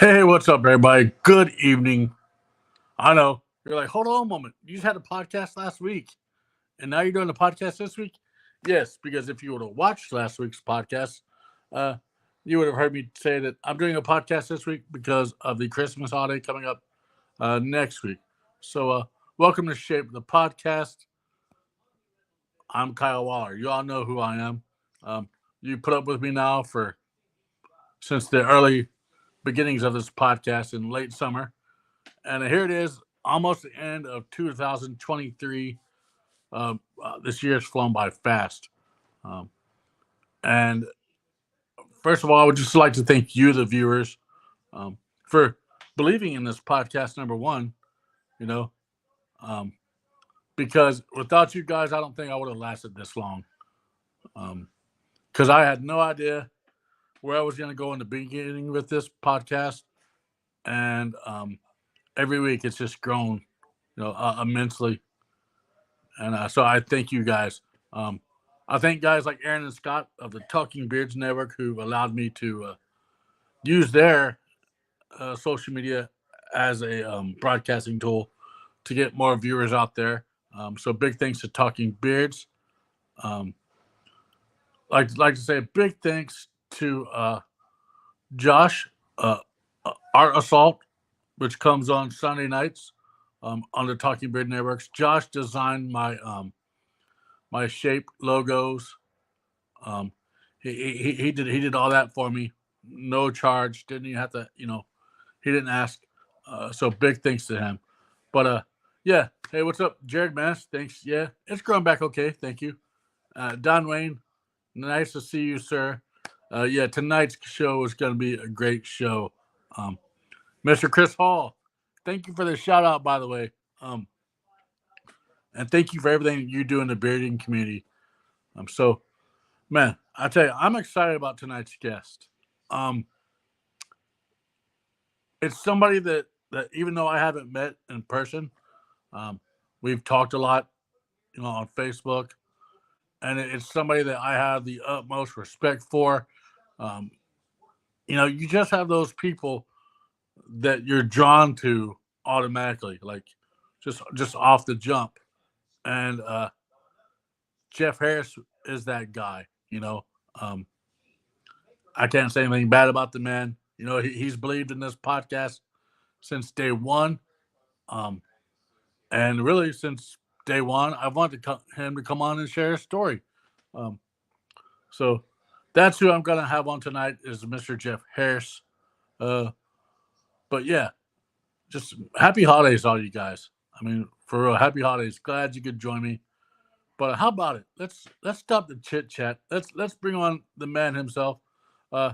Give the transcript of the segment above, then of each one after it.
Hey, what's up, everybody? Good evening. I know you're like, hold on a moment. You just had a podcast last week, and now you're doing a podcast this week. Yes, because if you would have watched last week's podcast, uh, you would have heard me say that I'm doing a podcast this week because of the Christmas holiday coming up next week. So, welcome to Shape the Podcast. I'm Kyle Waller. You all know who I am. Um, you put up with me now for since the early beginnings of this podcast in late summer. And here it is, almost the end of 2023. This year has flown by fast. Um, and first of all, I would just like to thank you, the viewers, for believing in this podcast, number one, you know, um, because without you guys, I don't think I would have lasted this long. Because I had no idea where I was going to go in the beginning with this podcast. And every week it's just grown, immensely. And so I thank you guys. Um, I thank guys like Aaron and Scott of the Talking Beards Network who've allowed me to use their social media as a broadcasting tool to get more viewers out there. So big thanks to Talking Beards. Um, like to say a big thanks to Josh, uh, Art Assault, which comes on Sunday nights on the Talking Beard Networks. Josh designed my shape logos. Um, he did all that for me, no charge. Didn't even have to, he didn't ask. So big thanks to him. But yeah. Hey, what's up, Jared Mass? Thanks. Yeah, it's growing back okay. Thank you, Don Wayne. Nice to see you, sir. Yeah, tonight's show is going to be a great show. Um, Mr. Chris Hall, thank you for the shout out, by the way. And thank you for everything you do in the bearding community. So man, I tell you, I'm excited about tonight's guest. Um, it's somebody that even though I haven't met in person, um, we've talked a lot, on Facebook, and it's somebody that I have the utmost respect for. Um, you just have those people that you're drawn to automatically, like just off the jump. And Jeff Harris is that guy. Um, I can't say anything bad about the man. He's believed in this podcast since day one. Um, and really, since day one, I wanted him to come on and share his story. Um, so that's who I'm going to have on tonight is Mr. Jeff Harris. Uh, but yeah, just happy holidays, all you guys. I mean, for real, happy holidays. Glad you could join me. But how about it? Let's stop the chit chat. Let's bring on the man himself, uh,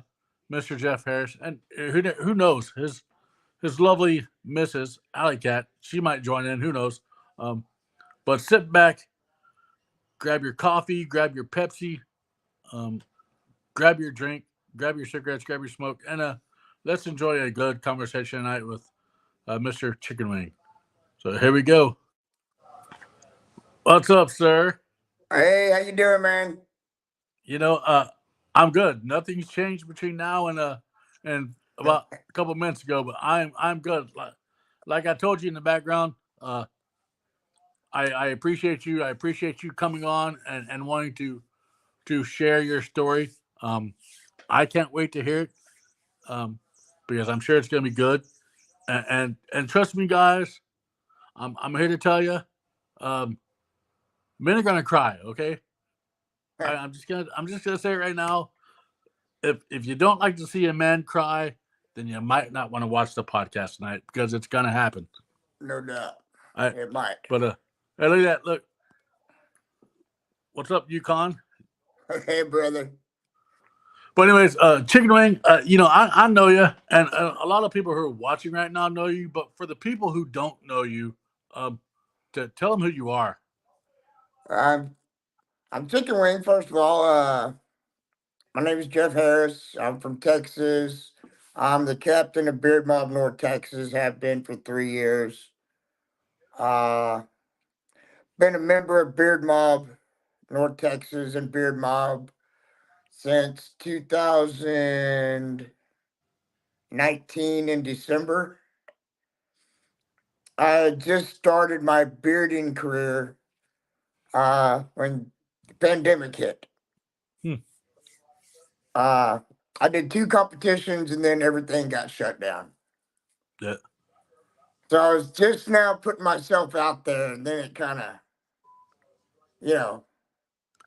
Mr. Jeff Harris, and who knows his lovely Mrs. Alley Cat. She might join in. Who knows? Um, but sit back, grab your coffee, grab your Pepsi, um, grab your drink, grab your cigarettes, grab your smoke, and let's enjoy a good conversation tonight with Mr. Chicken Wing. So here we go. What's up, sir? Hey, how you doing, man? You know, uh, I'm good. Nothing's changed between now and about a couple minutes ago, but I'm good. Like I told you in the background, I appreciate you. I appreciate you coming on and wanting to share your story. I can't wait to hear it um, because I'm sure it's going to be good. And trust me, guys, I'm here to tell you, um, men are going to cry. Okay, I'm just gonna say it right now. If you don't like to see a man cry, then you might not want to watch the podcast tonight because it's going to happen. No doubt. All right, It might. but hey, look at that. Look, what's up, Yukon? Hey, brother. But anyways, Chicken Wing, I know you, and a lot of people who are watching right now know you. But for the people who don't know you, um, to tell them who you are. I'm I'm Chicken Wing. First of all, my name is Jeff Harris. I'm from Texas. I'm the captain of Beard Mob North Texas. Have been for 3 years. Uh, been a member of Beard Mob North Texas and Beard Mob since 2000. 19 in December. I just started my bearding career when the pandemic hit. Hmm. I did 2 competitions and then everything got shut down. Yeah. So I was just now putting myself out there, and then it kind of, you know,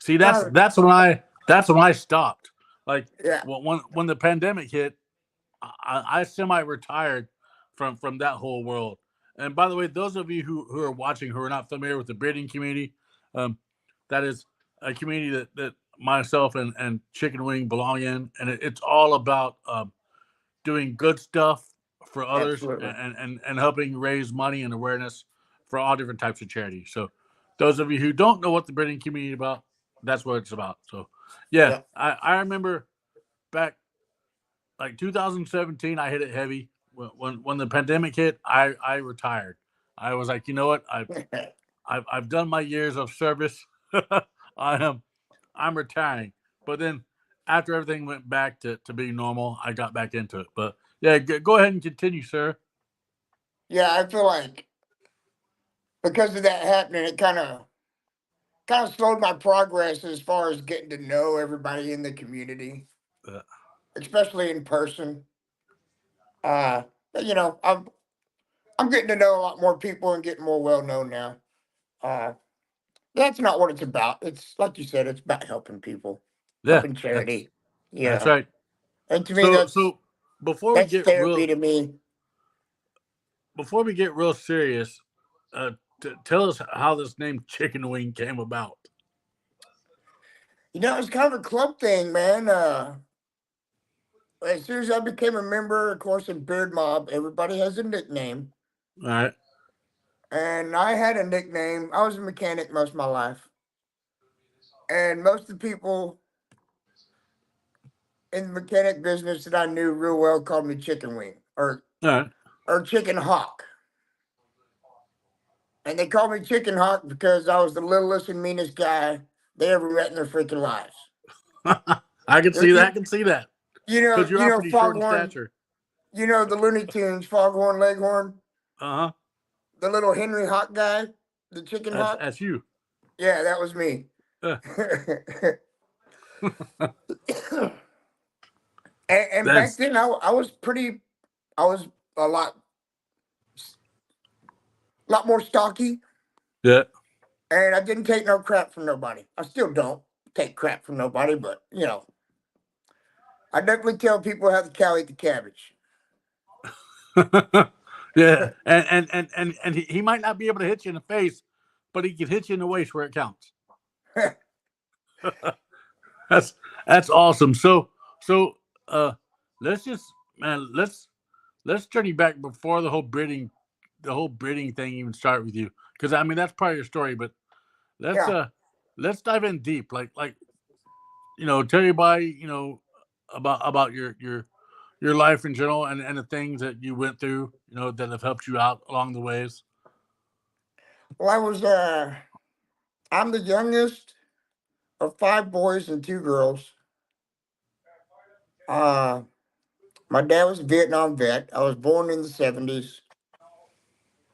See, that's when I stopped. Like yeah, when the pandemic hit, I semi-retired from that whole world. And by the way, those of you who are watching who are not familiar with the breeding community, um, that is a community that myself and Chicken Wing belong in, and it's all about doing good stuff for others absolutely. and helping raise money and awareness for all different types of charities. So those of you who don't know what the breeding community is about, that's what it's about. So yeah, Yeah. I remember back like 2017, I hit it heavy. When the pandemic hit, I retired. I was like, you know what? I've done my years of service. I'm retiring. But then after everything went back to being normal, I got back into it. But yeah, go ahead and continue, sir. Yeah, I feel like because of that happening, it kind of slowed my progress as far as getting to know everybody in the community, Uh, especially in person. But, I'm getting to know a lot more people and getting more well known now. Uh, that's not what it's about. It's like you said, it's about helping people, yeah, helping that's charity. that's Yeah, right. and to me, So that's so before we that's get therapy real to me. before we get real serious, tell us how this name Chicken Wing came about. It's kind of a club thing, man. As soon as I became a member, of course, in Beard Mob, everybody has a nickname. All right. And I had a nickname. I was a mechanic most of my life. And most of the people in the mechanic business that I knew real well called me Chicken Wing All right. or Chicken Hawk. And they called me Chicken Hawk because I was the littlest and meanest guy they ever met in their freaking lives. I can see that. I You, can see that you because know, you you are know, pretty short in Foghorn, stature. the Looney Tunes, Foghorn Leghorn, Uh huh. the little Henry Hawk guy, the Chicken Hawk. That's you. Yeah, that was me. Uh, And back that's then, I was pretty, I was a lot more stocky, yeah. and I didn't take no crap from nobody. I still don't take crap from nobody, but I definitely tell people how the cow ate the cabbage. Yeah. And he might not be able to hit you in the face, but he can hit you in the waist where it counts. That's that's awesome. So uh let's just man let's journey back before the whole breeding thing even start with you because I mean that's part of your story, but let's Yeah. uh let's dive in deep like tell everybody about your life in general and the things that you went through that have helped you out along the ways. Well, I'm the youngest of 5 boys and 2 girls. Uh, my dad was a Vietnam vet. I was born in the 70s,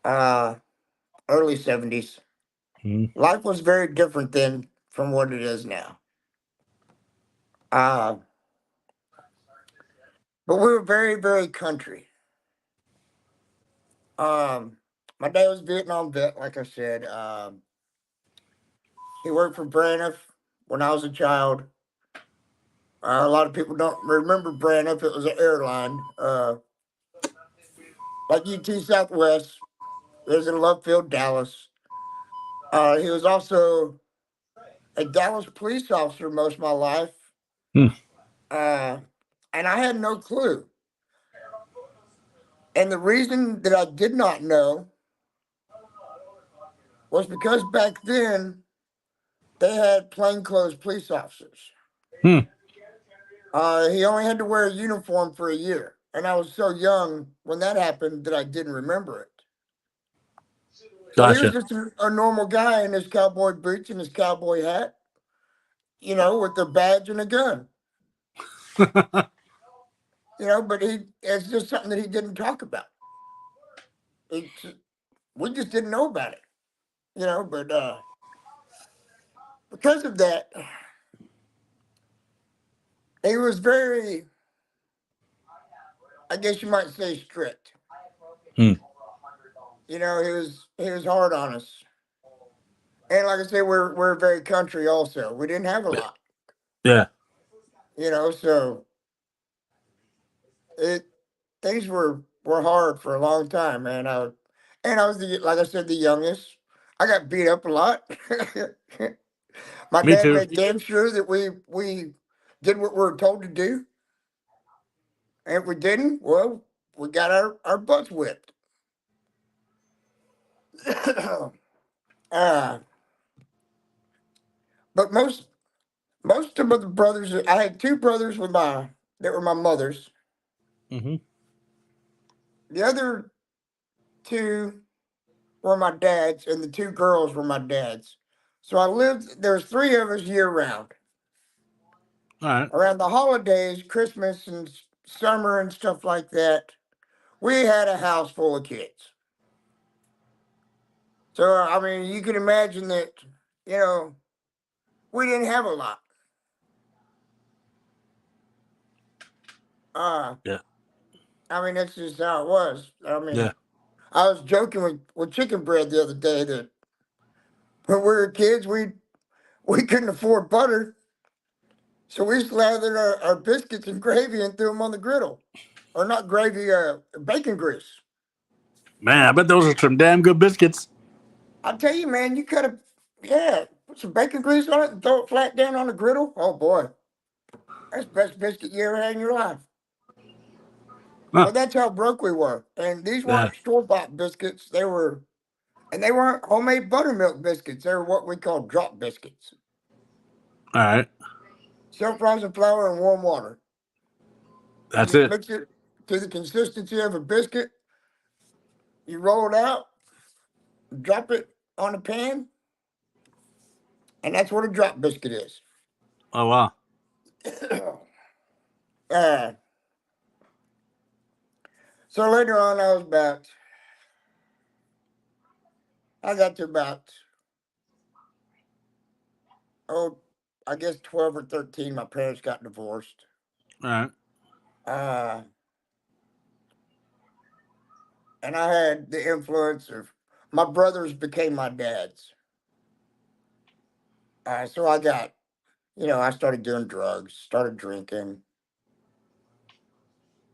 uh, early 70s. Mhm. Life was very different then from what it is now. Uh, but we were very, very country. Um, my dad was a Vietnam vet, like I said. He worked for Braniff when I was a child. A lot of people don't remember Braniff. It was an airline, like UT Southwest. It was in Lovefield, Dallas. He was also a Dallas police officer most of my life. Hmm. Uh, and I had no clue. And the reason that I did not know was because back then they had plainclothes police officers. Hmm. He only had to wear a uniform for a year. And I was so young when that happened that I didn't remember it. So he was Gotcha. just a normal guy in his cowboy boots and his cowboy hat, with a badge and a gun. but it's just something that he didn't talk about. We just didn't know about it, but because of that, he was very, I guess you might say, strict. Hmm. He was hard on us. And like I said, we're very country also. We didn't have a lot, Yeah. so it things were hard for a long time, man. I was like I said, the youngest. I got beat up a lot. My Me dad too. made damn sure that we did what we were told to do. And if we didn't, well, we got our butts whipped. uh, but most of the brothers, I had two brothers that were my mother's. Mm-hmm. The other two were my dad's, and the two girls were my dad's. So there's three of us year round. All right. Around the holidays, Christmas and summer and stuff like that, we had a house full of kids. So, I mean, you can imagine that, we didn't have a lot. Yeah. I mean, that's just how it was. I mean, Yeah. I was joking with Chicken Bread the other day that when we were kids, we couldn't afford butter. So we slathered our biscuits in gravy and threw them on the griddle. Or not gravy, bacon grease. Man, I bet those are some damn good biscuits. I'll tell you, man, you could have, yeah, put some bacon grease on it and throw it flat down on the griddle. Oh, boy. That's the best biscuit you ever had in your life. Huh. But that's how broke we were. And these Yeah. weren't store-bought biscuits. They weren't homemade buttermilk biscuits. They were what we call drop biscuits. All right. Self-rising flour and warm water. You That's just it. mix it to the consistency of a biscuit. You roll it out, drop it on a pan, and that's what a drop biscuit is. Oh wow. uh, so later on, I got to about, oh, I guess 12 or 13. My parents got divorced. All right. Uh, and I had the influence of my brothers became my dads. So I started doing drugs, started drinking.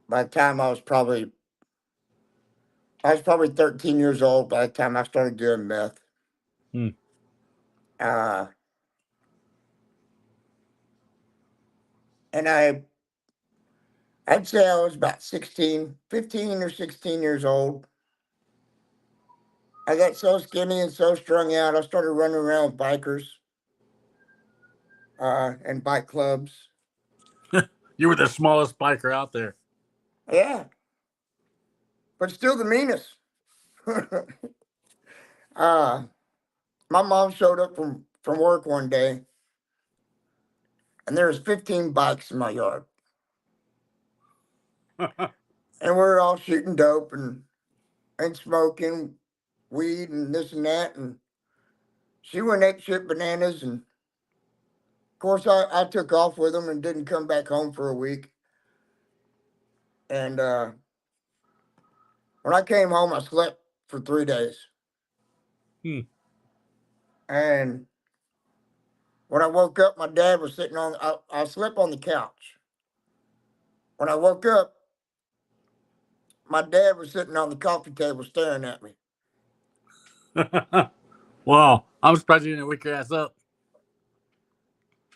By the time I was probably 13 years old by the time I started doing meth. Hmm. Uh, and I'd say I was about 16, 15 or 16 years old. I got so skinny and so strung out, I started running around with bikers and bike clubs. You were the smallest biker out there. Yeah, but still the meanest. uh, my mom showed up from work one day, and there was 15 bikes in my yard. And we were all shooting dope and smoking weed and this and that. And she went ape shit bananas. And of course, I took off with them and didn't come back home for a week. And when I came home, I slept for 3 days. Hmm. And when I woke up, my dad was sitting I slept on the couch. When I woke up, my dad was sitting on the coffee table staring at me. Wow. I'm surprised you didn't wake your ass up.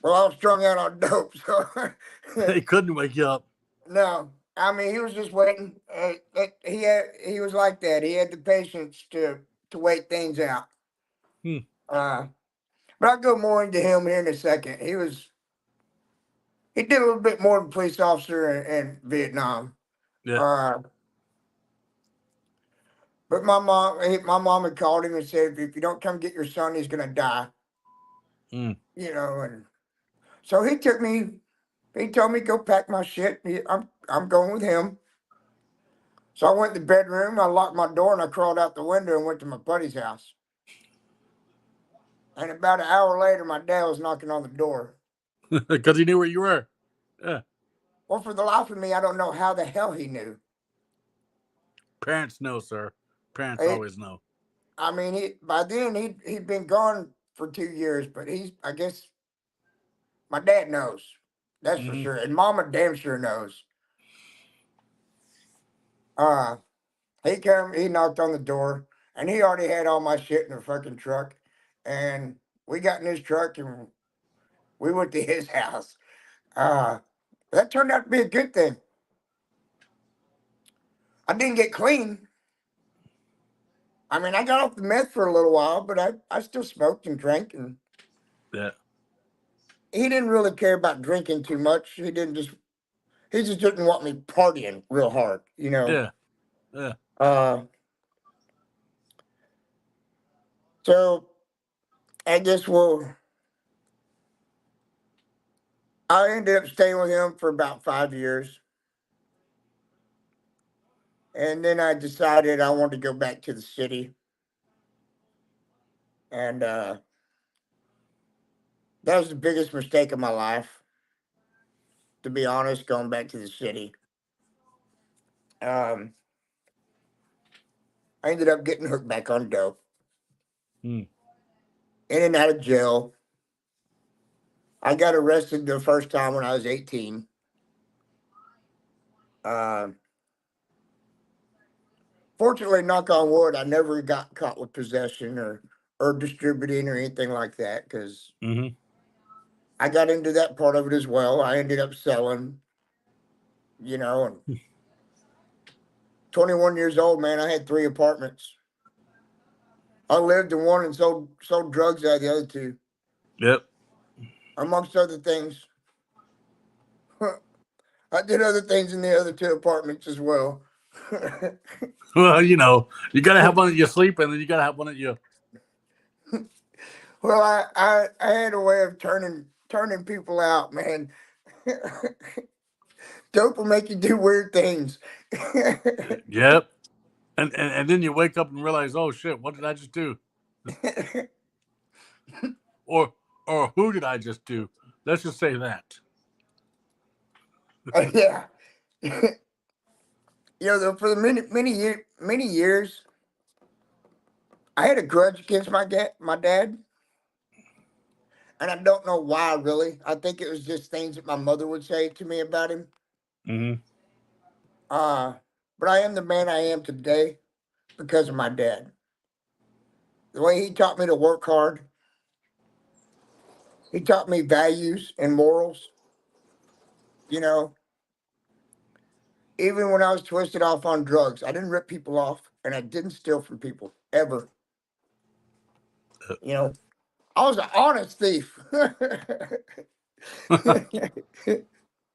Well, I was strung out on dope, so They couldn't wake you up. no. I mean, he was just waiting. He was like that. He had the patience to wait things out. Hmm. Uh, but I'll go more into him here in a second. He did a little bit more than police officer in Vietnam. Yeah. Uh, but my mom had called him and said, if you don't come get your son, he's gonna die. Hmm. And so he told me, go pack my shit. I'm going with him. So I went to the bedroom, I locked my door, and I crawled out the window and went to my buddy's house. And about an hour later, my dad was knocking on the door. Because he knew where you were. Yeah. Well, for the life of me, I don't know how the hell he knew. Parents know, sir. Parents It, always know. I mean, by then he'd been gone for 2 years, but I guess my dad knows. That's for sure. And Mama damn sure knows. He came, he knocked on the door, and he already had all my shit in the fucking truck. And we got in his truck and we went to his house. That turned out to be a good thing. I didn't get clean. I mean, I got off the meth for a little while, but I still smoked and drank, and Yeah. he didn't really care about drinking too much. He just didn't want me partying real hard, you know. Yeah. Yeah. So I guess I ended up staying with him for about 5 years. And then I decided I wanted to go back to the city. And that was the biggest mistake of my life, to be honest, going back to the city. I ended up getting hooked back on dope. In and out of jail. I got arrested the first time when I was 18. Fortunately, knock on wood, I never got caught with possession or distributing or anything like that, because I got into that part of it as well. I ended up selling, you know, and 21 years old, man, I had 3 apartments. I lived in one and sold drugs out of the other 2. Yep. Amongst other things. I did other things in the other 2 apartments as well. Well, you know, you got to have one that you sleep, and then you got to have one that you. Well, I had a way of turning people out, man. Dope will make you do weird things. Yep. And then you wake up and realize, oh shit, what did I just do? or who did I just do? Let's just say that. Yeah. For the many years, I had a grudge against my dad, and I don't know why. Really, I think it was just things that my mother would say to me about him. But I am the man I am today because of my dad. The way he taught me to work hard, he taught me values and morals. You know, even when I was twisted off on drugs, I didn't rip people off, and I didn't steal from people ever. You know, I was an honest thief.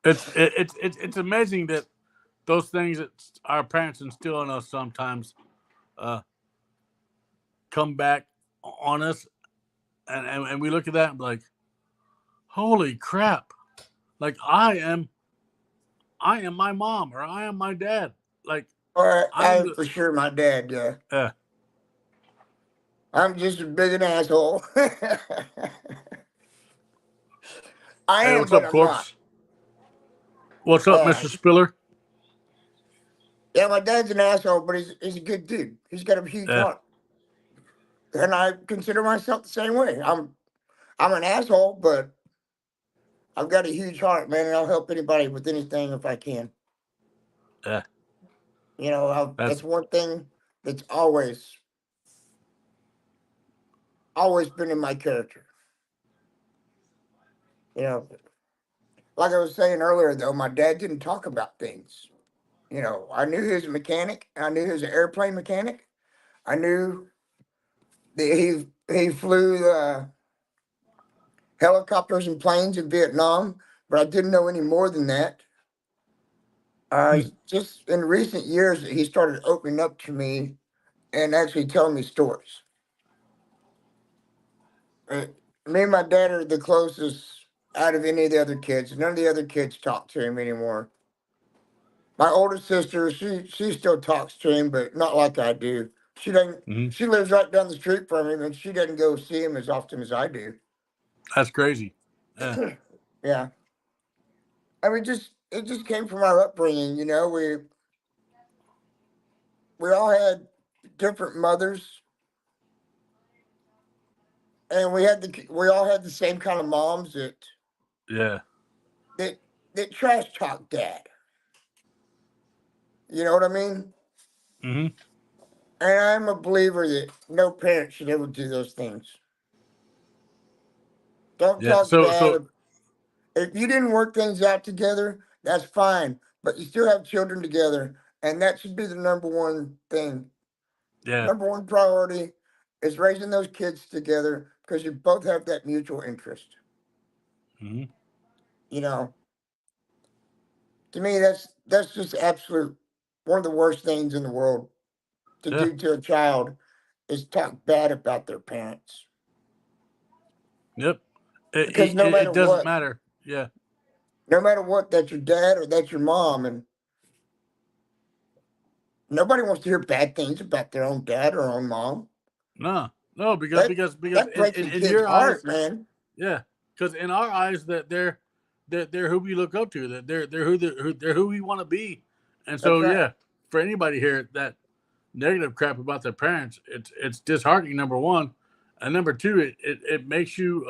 It's amazing that those things that our parents instill in us sometimes come back on us, and we look at that and be like, holy crap, like I am my mom, or I am my dad, like Or I am for sure my dad. Yeah. I'm just as big an asshole. I Hey, am, what's but up, I'm Corpse? not. What's up, Mr. Spiller? Yeah, my dad's an asshole, but he's a good dude. He's got a huge heart, and I consider myself the same way. I'm an asshole, but I've got a huge heart, man, and I'll help anybody with anything if I can. Yeah. That's one thing that's always been in my character. Like I was saying earlier, though, my dad didn't talk about things. I knew he was a mechanic. I knew he was an airplane mechanic. I knew that he flew helicopters and planes in Vietnam, but I didn't know any more than that. Just in recent years, he started opening up to me and actually telling me stories. Me and my dad are the closest out of any of the other kids. None of the other kids talk to him anymore. my oldest sister, she still talks to him, but not like I do. She doesn't. Hmm. She lives right down the street from him, and she doesn't go see him as often as I do. That's crazy. Yeah. Yeah, I mean, just it just came from our upbringing. You know, we all had different mothers, and we all had the same kind of moms Yeah. that that trash talk dad. You know what I mean? Hmm. And I'm a believer that no parent should ever do those things. Don't Yeah. talk So bad. If you didn't work things out together, that's fine. But you still have children together, and that should be the number one thing. yeah. Number one priority is raising those kids together because you both have that mutual interest. Hmm. You know, to me, that's just absolute one of the worst things in the world to Yeah. do to a child is talk bad about their parents. Yep. Because no It matter doesn't what, matter. Yeah. that's your dad or that's your mom, and nobody wants to hear bad things about their own dad or own mom. No. No. Because That because because that breaks a in kid's your heart, eyes, man. yeah. Because in our eyes, that they're who we look up to. That they're who we want to be. And That's so right. yeah, for anybody here that negative crap about their parents, it's disheartening. Number one, and number two, it makes you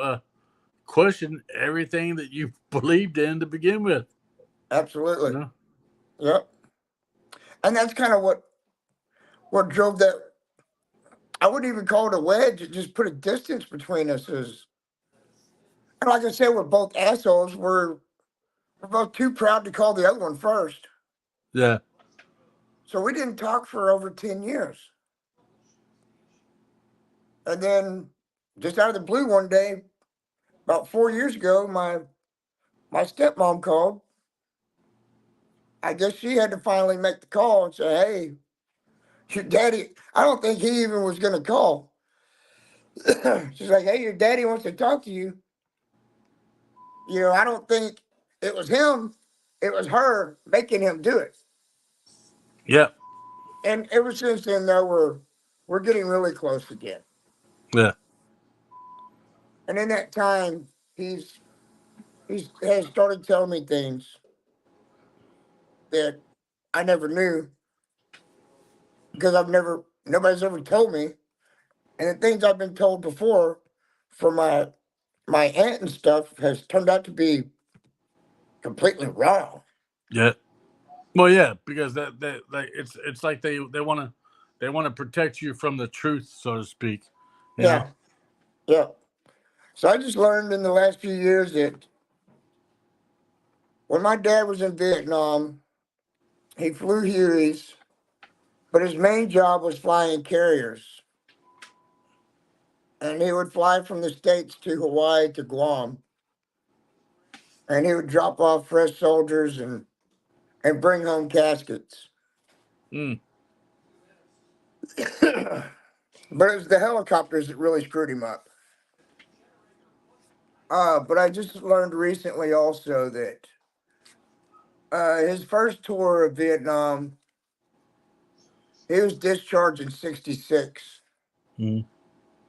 question everything that you believed in to begin with. You Absolutely. know. Yep. And that's kind of what drove that. I wouldn't even call it a wedge. It just put a distance between us. Is and like I said, we're both assholes. We're both too proud to call the other one first. Yeah. So we didn't talk for over 10 years. And then just out of the blue one day, about 4 years ago, my stepmom called. I guess she had to finally make the call and say, "Hey, your daddy." I don't think he even was going to call. She's like, "Hey, your daddy wants to talk to you." I don't think it was him. It was her making him do it. Yeah. And ever since then, though, we're getting really close again. Yeah. And in that time, he's has started telling me things that I never knew because nobody's ever told me. And the things I've been told before from my aunt and stuff has turned out to be completely wrong. Yeah. Well, yeah, because that like it's like they want to protect you from the truth, so to speak. You know. Yeah, yeah. So I just learned in the last few years that when my dad was in Vietnam, he flew Hueys, but his main job was flying carriers. And he would fly from the States to Hawaii to Guam. And he would drop off fresh soldiers and bring home caskets. Mm. But it was the helicopters that really screwed him up. But I just learned recently also that his first tour of Vietnam, he was discharged in '66. Mm.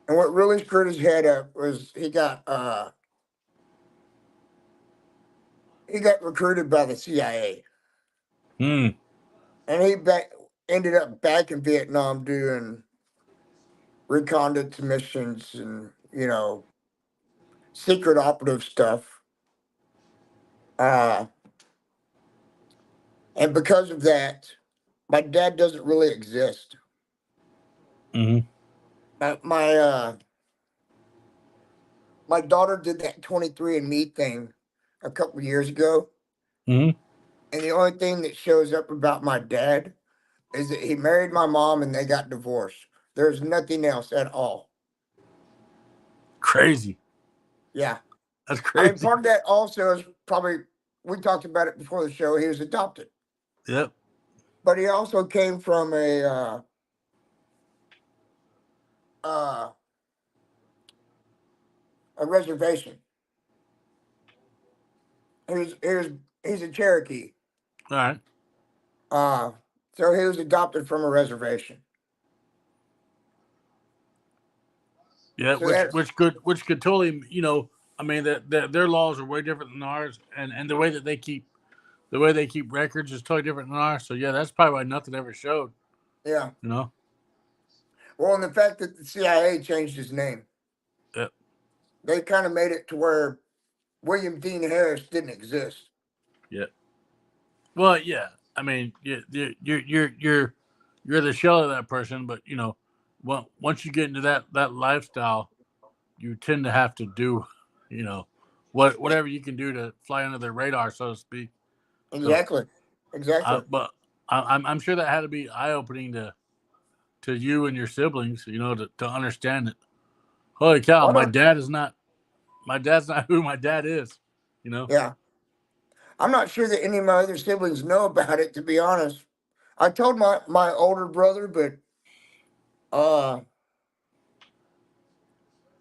And what really screwed his head up was he got recruited by the CIA. Mm. And ended up back in Vietnam doing reconnaissance missions and, secret operative stuff. Uh, and because of that, my dad doesn't really exist. Mm. My my daughter did that 23andMe thing a couple of years ago, Mm. and the only thing that shows up about my dad is that he married my mom and they got divorced. There's nothing else at all. Crazy. Yeah. That's I mean, crazy. part of that also is probably, we talked about it before the show, he was adopted. Yep. But he also came from uh, a reservation. He was, he's a Cherokee. All right. So he was adopted from a reservation. Yeah, So that's which could totally, I mean that their laws are way different than ours, and the way they keep records is totally different than ours. So yeah, that's probably why nothing ever showed. yeah. You know. Well, and the fact that the CIA changed his name, Yeah. they kind of made it to where William Dean Harris didn't exist. Yeah. Well, yeah. I mean, you're the shell of that person, but once you get into that lifestyle, you tend to have to do, you know, whatever you can do to fly under their radar, so to speak. So, Exactly. Exactly. but I'm sure that had to be eye opening to you and your siblings, to understand it. Holy cow, Well, my dad's not who my dad is, you know. yeah. I'm not sure that any of my other siblings know about it, to be honest. I told my older brother, but uh,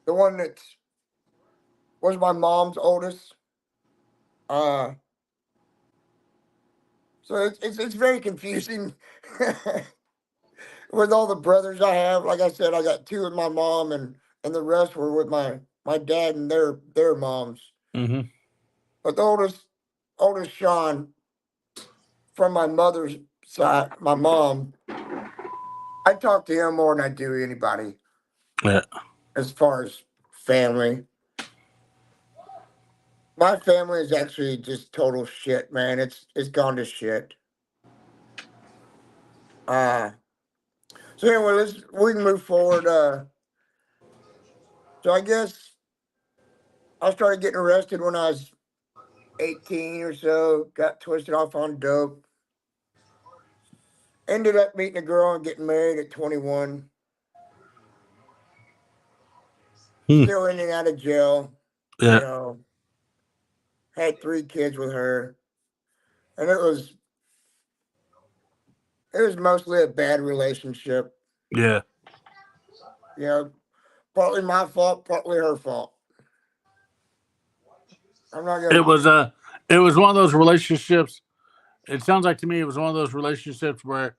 the one that was my mom's oldest, uh, so it's very confusing with all the brothers I have. Like I said, I got two with my mom, and the rest were with my dad and their moms. Mm-hmm. But the oldest Sean from my mother's side, my mom, I talk to him more than I do anybody Yeah. as far as family. My family is actually just total shit, man. It's gone to shit. Uh so anyway, we can move forward. So I guess I started getting arrested when I was 18 or so, got twisted off on dope. Ended up meeting a girl and getting married at 21. Hmm. Still in and out of jail, you Yeah. know. Had 3 kids with her. And it was mostly a bad relationship. Yeah. You know, partly my fault, partly her fault. I'm not It gonna was it was one of those relationships. It sounds like to me it was one of those relationships where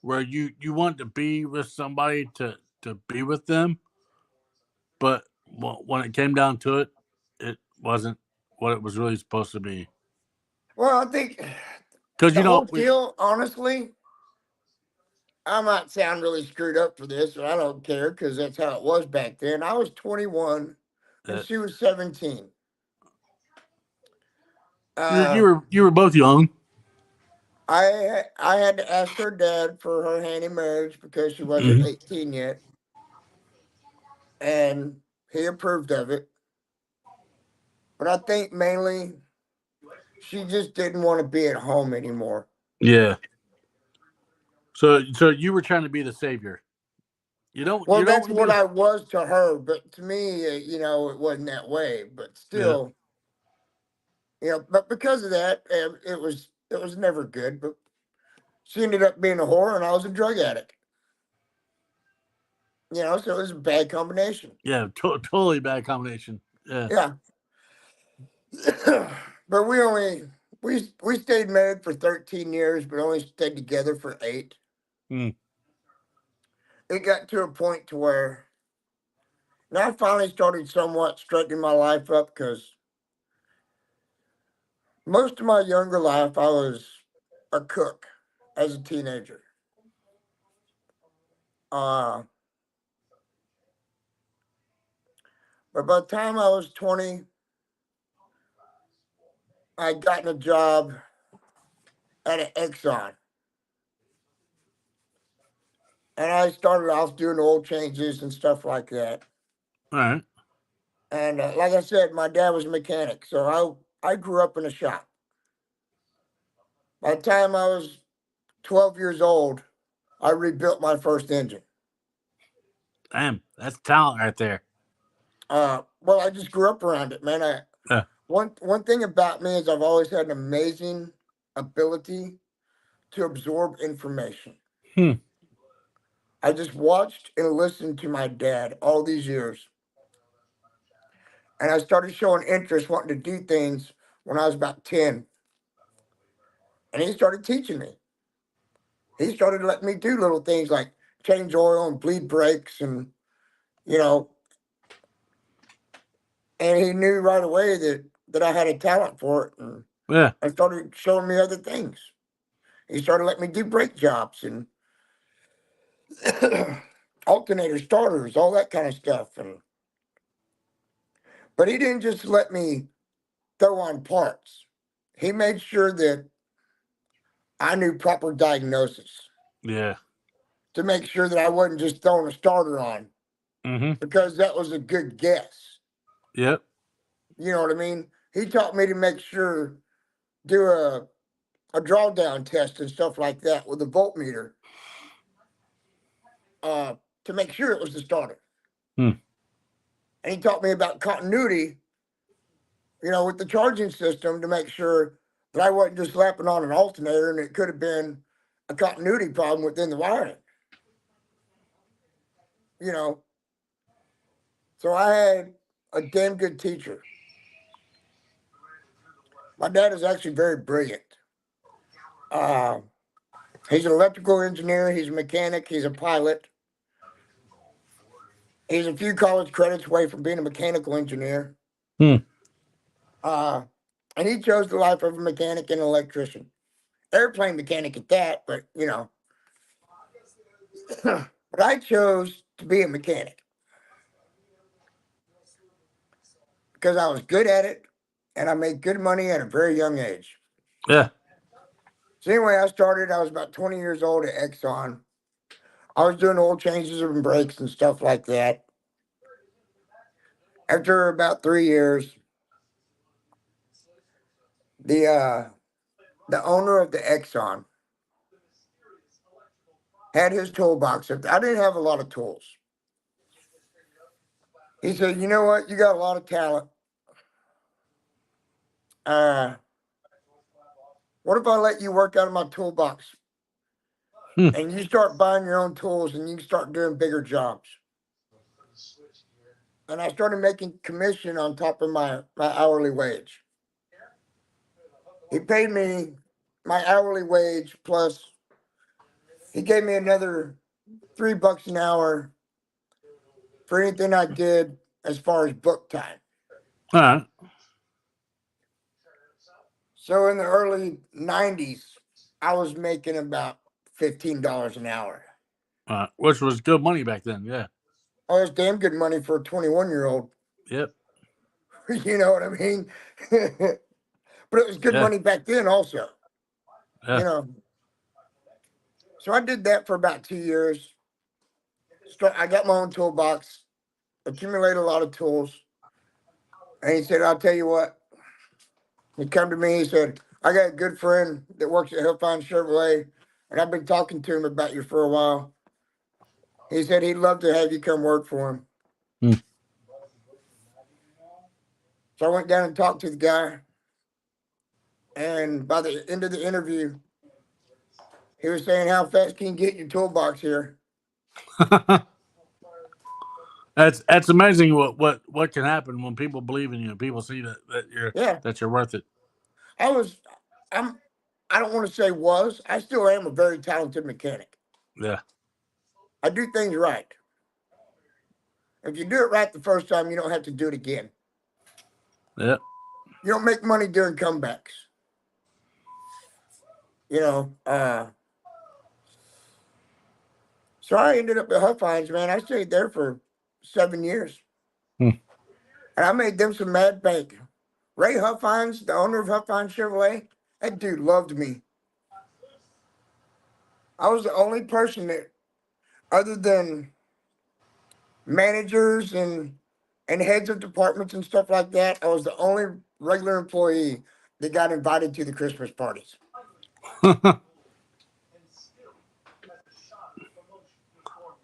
you want to be with somebody to be with them, but when it came down to it, it wasn't what it was really supposed to be. well, I think Because the whole we deal, honestly, I might sound really screwed up for this, but I don't care because that's how it was back then. I was 21 and uh, she was 17. you Uh, were you were both young. I had to ask her dad for her hand in marriage because she wasn't Hmm. 18 yet, and he approved of it. But I think mainly she just didn't want to be at home anymore. Yeah. So you were trying to be the savior. You don't Well, you don't that's want to be what the I was to her, but to me, it wasn't that way. But yeah still, but because of that, it was never good. But she ended up being a whore, and I was a drug addict. So it was a bad combination. totally bad combination. Yeah. Yeah, but we stayed married for 13 years, but only stayed together for 8. Mm. It got to a point to where now I finally started somewhat straightening my life up because most of my younger life I was a cook as a teenager. Uh, but by the time I was 20, I'd gotten a job at an Exxon. And I started off doing oil changes and stuff like that. All right. And like I said, my dad was a mechanic, so I grew up in a shop. By the time I was 12 years old, I rebuilt my first engine. Damn, that's talent right there. Well, I just grew up around it, man. Yeah. One thing about me is I've always had an amazing ability to absorb information. Hmm. I just watched and listened to my dad all these years, and I started showing interest, wanting to do things when I was about 10, and he started teaching me. he started letting me do little things like change oil and bleed brakes, and you know, and he knew right away that I had a talent for it, and Yeah. I started showing me other things. He started letting me do brake jobs and alternator starters, all that kind of stuff. But he didn't just let me throw on parts. He made sure that I knew proper diagnosis Yeah. to make sure that I wasn't just throwing a starter on Mm-hmm. because that was a good guess. Yep. You know what I mean? He taught me to make sure, do a drawdown test and stuff like that with a voltmeter to make sure it was the starter. Hmm. And he taught me about continuity, with the charging system to make sure that I wasn't just slapping on an alternator and it could have been a continuity problem within the wiring. You know, so I had a damn good teacher. My dad is actually very brilliant. He's an electrical engineer, he's a mechanic, he's a pilot. He's a few college credits away from being a mechanical engineer. Hmm. And he chose the life of a mechanic and an electrician. Airplane mechanic at that, but but I chose to be a mechanic because I was good at it and I made good money at a very young age. Yeah. So anyway, I was about 20 years old at Exxon. I was doing oil changes and brakes and stuff like that. After about 3 years, the owner of the Exxon had his toolbox. I didn't have a lot of tools. He said, "You know what? You got a lot of talent. What if I let you work out of my toolbox and you start buying your own tools and you start doing bigger jobs?" And I started making commission on top of my hourly wage. He paid me my hourly wage plus he gave me another $3 an hour for anything I did as far as book time. All right. So in the early 90s, I was making about $15 an hour. Which was good money back then. Yeah. Oh, that's damn good money for a 21-year-old. Yep. You know what I mean? But it was good money back then also. Yeah. So I did that for about 2 years. I got my own toolbox, accumulated a lot of tools. And he said, "I'll tell you what." He come to me, he said, "I got a good friend that works at Hillfine Chevrolet, and I've been talking to him about you for a while. He said he'd love to have you come work for him." Hmm. So I went down and talked to the guy. And by the end of the interview, he was saying, "How fast can you get your toolbox here?" That's amazing what can happen when people believe in you and people see that you're worth it. I don't want to say I still am a very talented mechanic. Yeah. I do things right. If you do it right the first time, you don't have to do it again. Yeah. You don't make money doing comebacks. So I ended up at Huffines, man. I stayed there for 7 years. And I made them some mad bank. Ray Huffines, the owner of Huffines Chevrolet, that dude loved me. I was the only person that, other than managers and heads of departments and stuff like that, I was the only regular employee that got invited to the Christmas parties.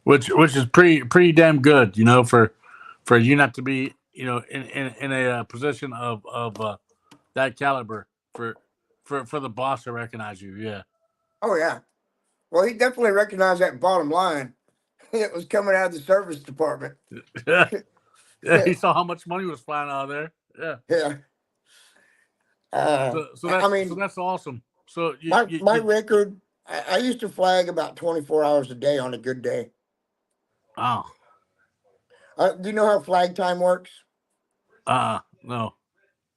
which is pretty damn good, for you not to be, in a position of that caliber for the boss to recognize you. Yeah. Oh yeah. Well, he definitely recognized that bottom line. It was coming out of the service department. Yeah. Yeah. He saw how much money was flying out of there. Yeah. Yeah. So that's awesome. So my record, I used to flag about 24 hours a day on a good day. Oh, Do you know how flag time works? no.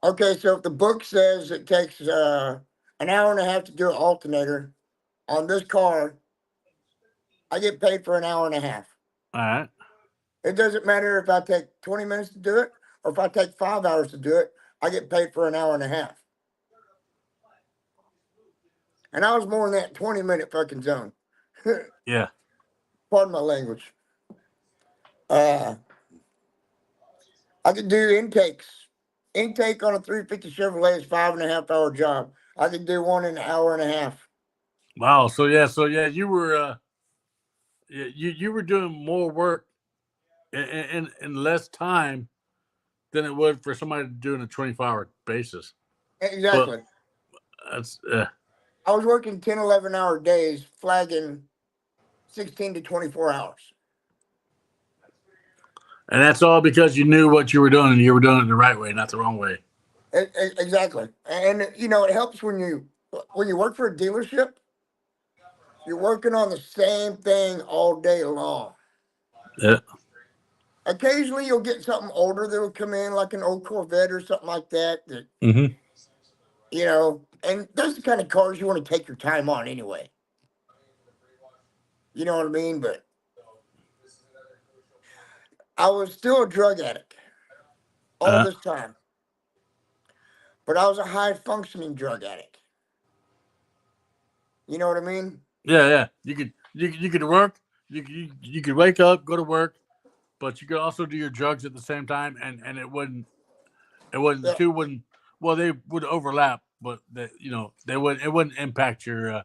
Okay, so if the book says it takes an hour and a half to do an alternator on this car, I get paid for an hour and a half. All right. It doesn't matter if I take 20 minutes to do it or if I take 5 hours to do it, I get paid for an hour and a half. And I was more in that 20-minute fucking zone. Yeah. Pardon my language. I could do intakes. Intake on a 350 Chevrolet is 5.5 hour job. I could do one in an hour and a half. Wow. So yeah, you were you were doing more work in less time than it would for somebody to do in a 24-hour basis. But Exactly. that's I was working 10, 11-hour days, flagging 16 to 24 hours. and that's all because you knew what you were doing and you were doing it the right way, not the wrong way. Exactly. And, it helps when you work for a dealership, you're working on the same thing all day long. Yeah. Occasionally you'll get something older that will come in, like an old Corvette or something like that, Mm-hmm. and those are the kind of cars you want to take your time on anyway. You know what I mean? But I was still a drug addict all this time. But I was a high functioning drug addict. You know what I mean? Yeah. You could work. You could wake up, go to work, but you could also do your drugs at the same time, and the Yeah. two wouldn't, well, they would overlap, but they would, it wouldn't impact your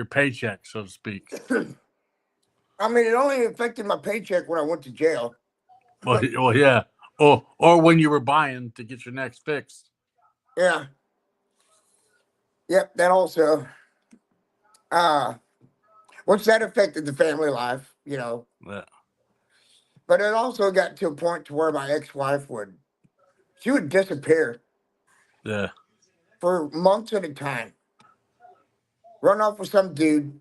paycheck, so to speak. I mean, it only affected my paycheck when I went to jail. Well, yeah, or when you were buying to get your next fix. Yeah. Yep. That also, uh, once that affected the family life. Yeah. But it also got to a point to where my ex-wife she would disappear Yeah. for months at a time, run off with some dude.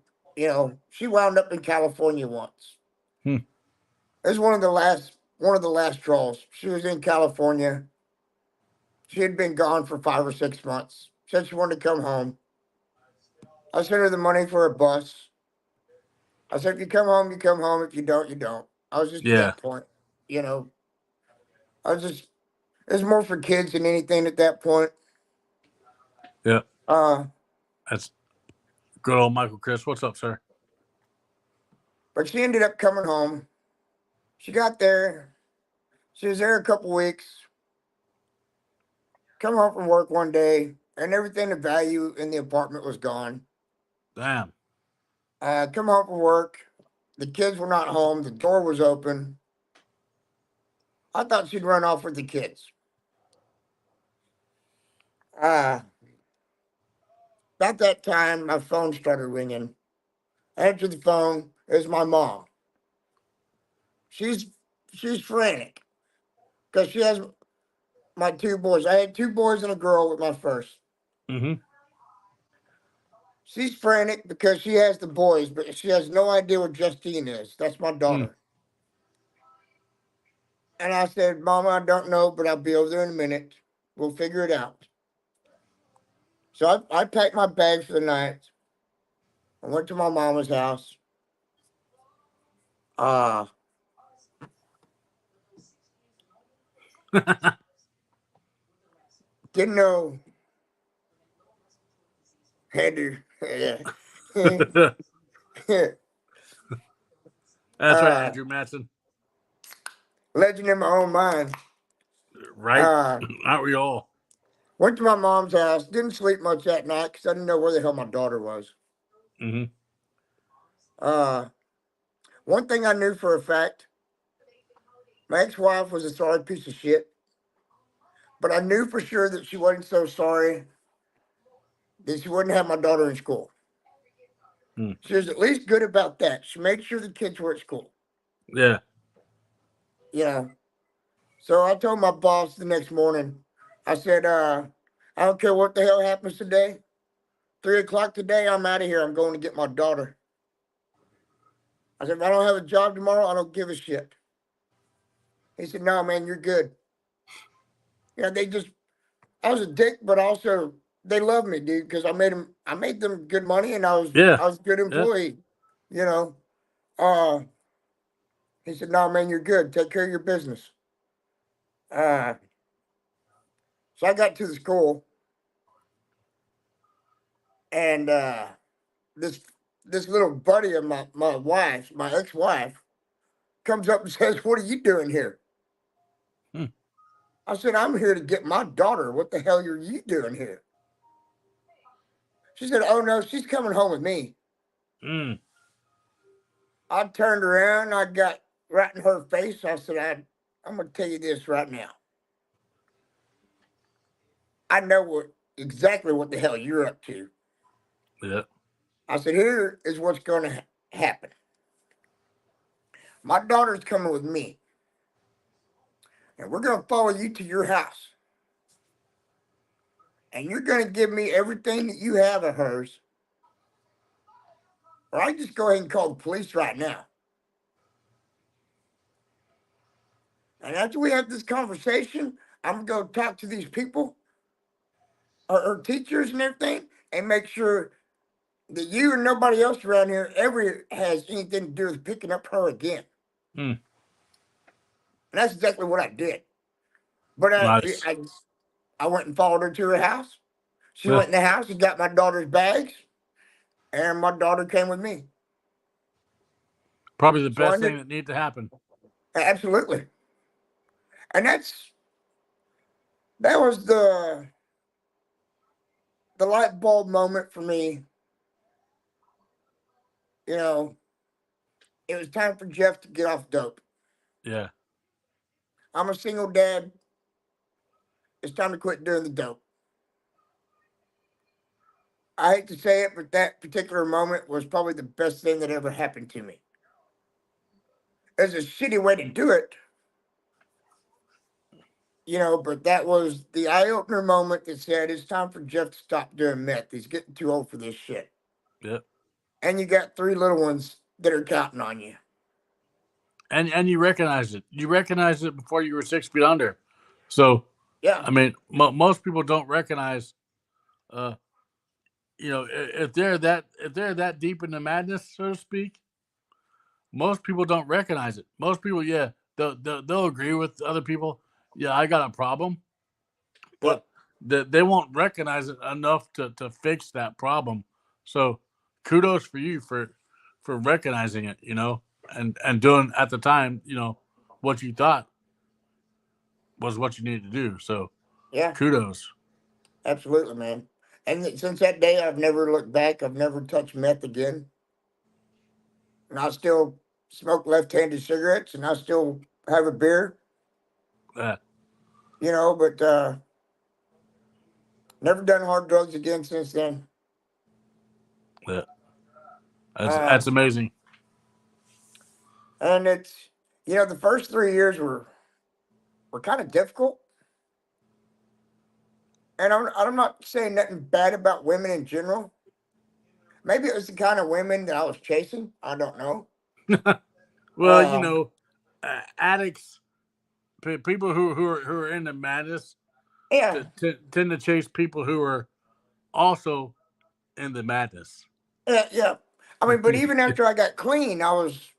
She wound up in California once. Hmm. It was one of the last draws. She was in California. She had been gone for 5 or 6 months. Said she wanted to come home. I sent her the money for a bus. I said, if you come home, you come home. If you don't, you don't. I was just to Yeah. that point. You know, I was just, it's more for kids than anything at that point. Yeah. Uh, That's good old Michael Chris. What's up, sir? but she ended up coming home. She got there. She was there a couple weeks. Come home from work one day, and everything of value in the apartment was gone. Damn. Come home from work. The kids were not home. The door was open. I thought she'd run off with the kids. About that time, my phone started ringing. I answered the phone. It was my mom. She's she's frantic because she has my two boys. I had two boys and a girl with my first. Mm-hmm. She's frantic because she has the boys, but she has no idea what Justine is. That's my Hmm. daughter. And I said, Mama, I don't know, but I'll be over there in a minute. We'll figure it out. So I packed my bags for the night. I went to my mama's house. Uh, didn't know. Had to, yeah. That's right, Andrew Matson. Legend in my own mind. Right? Uh, Aren't we all? Went to my mom's house. Didn't sleep much that night because I didn't know where the hell my daughter was. Mm-hmm. Uh, One thing I knew for a fact, my ex-wife was a sorry piece of shit. But I knew for sure that she wasn't so sorry that she wouldn't have my daughter in school. Hmm. She was at least good about that. She made sure the kids were at school. Yeah. So I told my boss the next morning, I said, I don't care what the hell happens today. 3 o'clock today, I'm out of here. I'm going to get my daughter. I said, if I don't have a job tomorrow, I don't give a shit. He said, no, man, you're good. I was a dick, but also they love me, dude, because I made them good money, and I was Yeah. a good Yeah. employee. You know, uh, he said, "No, man, you're good. Take care of your business." So I got to the school, and this this little buddy of my wife, my ex-wife, comes up and says, "What are you doing here?" Hmm. I said, "I'm here to get my daughter. What the hell are you doing here?" She said, "Oh no, she's coming home with me." Mm. I turned around, I got right in her face. I said, I'm going to tell you this right now. I know exactly what the hell you're up to. Yeah. I said, here is what's going to happen. My daughter's coming with me, and we're going to follow you to your house. And you're going to give me everything that you have of hers, or I just go ahead and call the police right now. And after we have this conversation, I'm going to go talk to these people, her teachers and everything, and make sure that you and nobody else around here ever has anything to do with picking up her again. Mm. And that's exactly what I did. But Nice. I went and followed her to her house. She Yeah. went in the house and got my daughter's bags, and my daughter came with me. Probably the So I best knew thing that needed to happen. absolutely, and that was the light bulb moment for me. You know, it was time for Jeff to get off dope. Yeah. I'm a single dad. It's time to quit doing the dope. I hate to say it, but that particular moment was probably the best thing that ever happened to me. It's a shitty way to do it, but that was the eye opener moment that said it's time for Jeff to stop doing meth. He's getting too old for this shit. Yeah. And you got 3 little ones that are counting on you. And you recognized it. You recognized it before you were 6 feet under. So, Yeah. I mean, most people don't recognize, uh, if they're that deep in the madness, so to speak. Most people don't recognize it. Most people, yeah, they'll agree with other people. Yeah, I got a problem, Yep. but they won't recognize it enough to fix that problem. So, kudos for you for recognizing it, and doing at the time, what you thought was what you needed to do. So, Yeah. kudos. Absolutely, man. And since that day, I've never looked back. I've never touched meth again. And I still smoke left-handed cigarettes, and I still have a beer, Yeah, but never done hard drugs again since then. yeah. That's Uh, that's amazing. and it's the first 3 years were kind of difficult. And I'm not saying nothing bad about women in general. Maybe it was the kind of women that I was chasing. I don't know. Well, addicts, people who are into madness, Yeah, tend to chase people who are also in the madness. yeah, yeah. I mean, but even after I got clean, I was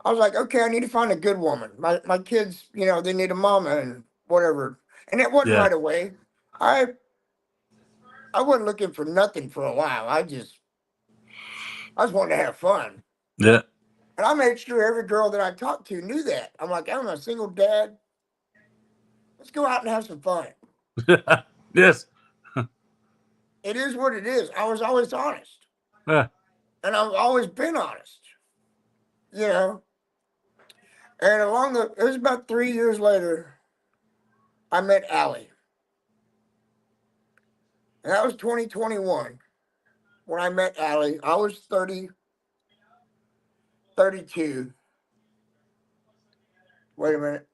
like, okay, I need to find a good woman. My kids, they need a mama and whatever. And it wasn't Yeah, right away. I wasn't looking for nothing for a while. I just wanted to have fun. yeah, And I made sure every girl that I talked to knew that. I'm like, I'm a single dad. Let's go out and have some fun. yes, It is what it is. I was always honest. yeah. And I've always been honest. You know. And it was about 3 years later, I met Allie. And that was 2021 when I met Allie. I was 30, 32. Wait a minute.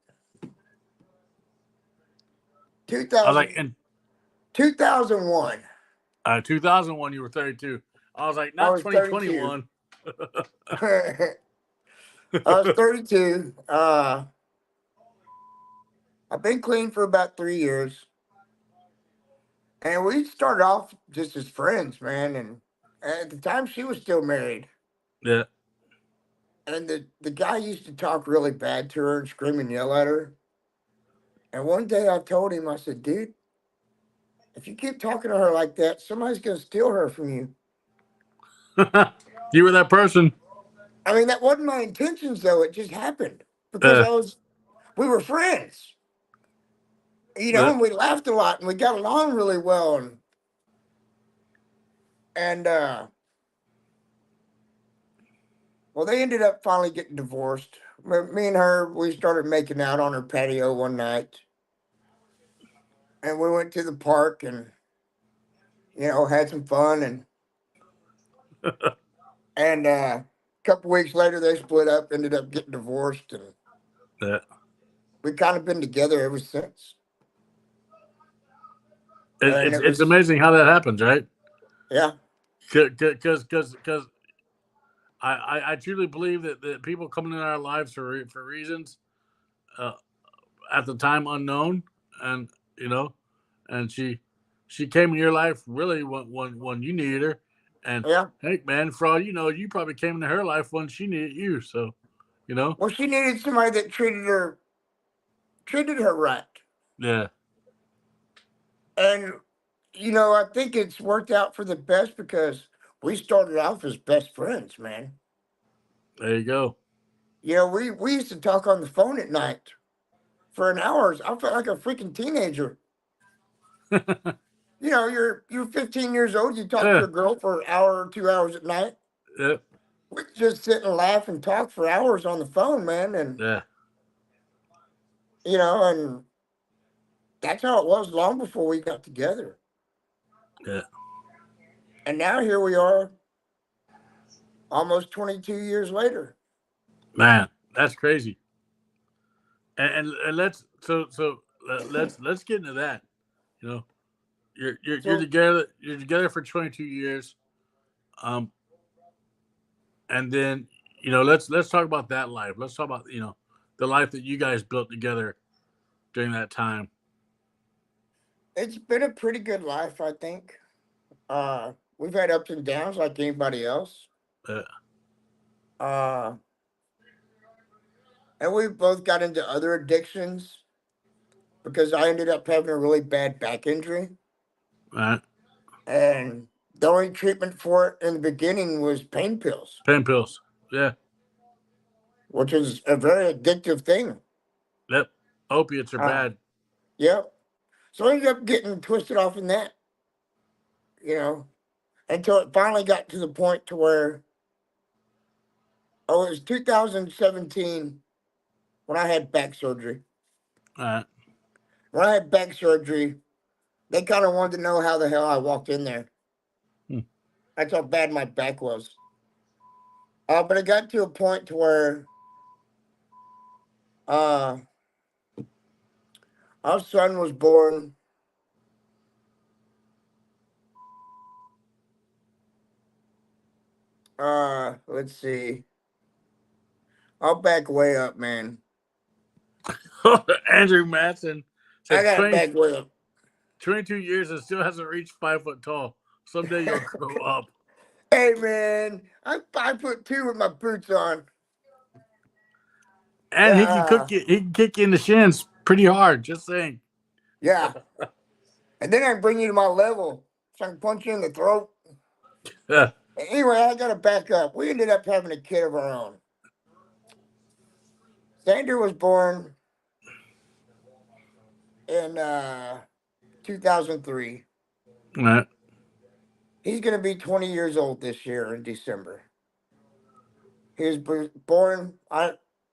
I was like, 2000, and 2001. 2001, you were 32. I was like, I not was 32. 2021. I was 32. I've been clean for about 3 years. And we started off just as friends, man. And at the time, she was still married. Yeah. And the guy used to talk really bad to her and scream and yell at her. And one day I told him, I said, dude, if you keep talking to her like that, somebody's going to steal her from you. You were that person. I mean, that wasn't my intentions, though. It just happened because we were friends, and we laughed a lot and we got along really well. And well, they ended up finally getting divorced. Me and her, we started making out on her patio one night. And we went to the park and, had some fun. And a couple weeks later, they split up, ended up getting divorced. And Yeah. we've kind of been together ever since. It's amazing how that happens, right? Yeah. Because I truly believe that people come into our lives for reasons at the time unknown, and and she came in your life really when you needed her, and Yeah. hey man, for all you probably came into her life when she needed you. So, Well, she needed somebody that treated her right. Yeah. And I think it's worked out for the best because we started off as best friends, man. There you go. We used to talk on the phone at night for an hour. I felt like a freaking teenager. You're 15 years old. You talk to a girl for an hour or 2 hours at night. Yeah. We just sit and laugh and talk for hours on the phone, man. And Yeah. and that's how it was long before we got together. Yeah. And now here we are, almost 22 years later. Man, that's crazy. And let's let's get into that. You're together for 22 years. Um, and then let's talk about that life. Let's talk about the life that you guys built together during that time. It's been a pretty good life, I think. We've had ups and downs like anybody else. Uh, Uh, and we both got into other addictions because I ended up having a really bad back injury. right. And the only treatment for it in the beginning was pain pills. Pain pills. Yeah. Which is a very addictive thing. Yep. Opiates are bad. Yep. So I ended up getting twisted off in that, until it finally got to the point to where, it was 2017 when I had back surgery. Right. When I had back surgery, they kind of wanted to know how the hell I walked in there. That's how bad my back was. But it got to a point to where our son was born. Let's see. I'll back way up, man. Andrew Matson I said got back way up. 22 years and still hasn't reached 5 foot tall. Someday you'll grow up. Hey, man, I'm 5'2" with my boots on. And he can kick you in the shins pretty hard. Just saying. Yeah. And then I bring you to my level so I can punch you in the throat. Yeah. Anyway, I got to back up. We ended up having a kid of our own. Xander was born in 2003. Right. He's going to be 20 years old this year in December. He was born.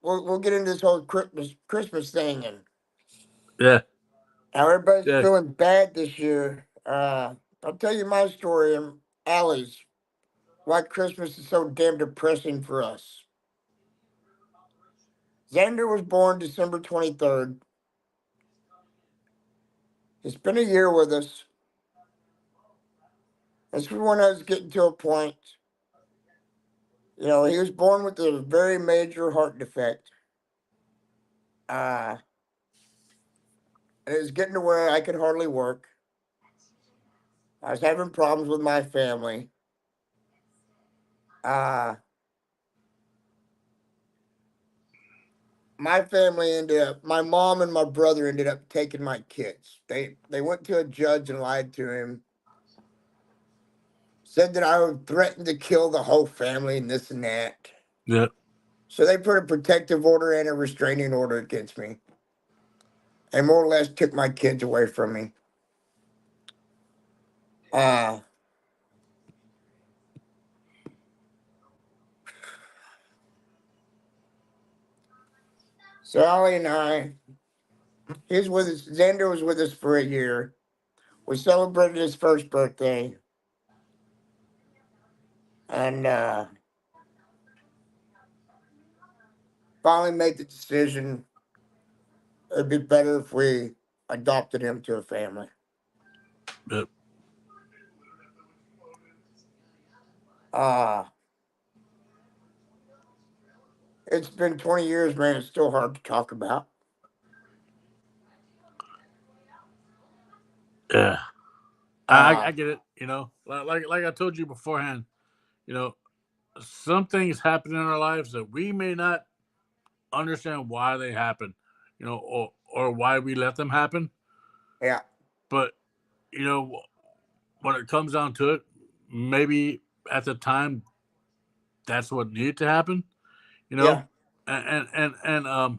We'll get into this whole Christmas thing and Yeah. how everybody's feeling bad this year. I'll tell you my story and Allie's. Why Christmas is so damn depressing for us. Xander was born December 23rd. He spent a year with us. This was when I was getting to a point. He was born with a very major heart defect. It was getting to where I could hardly work. I was having problems with my family. My my mom and my brother ended up taking my kids. They went to a judge and lied to him. Said that I would threaten to kill the whole family and this and that. Yeah. So they put a protective order and a restraining order against me. And more or less took my kids away from me. So Ollie and Xander was with us for a year. We celebrated his first birthday. And finally made the decision it'd be better if we adopted him to a family. Yep. It's been 20 years, man. It's still hard to talk about. Yeah. I get it. Like I told you beforehand, some things happen in our lives that we may not understand why they happen, or why we let them happen. Yeah. But, when it comes down to it, maybe at the time that's what needed to happen, Yeah. and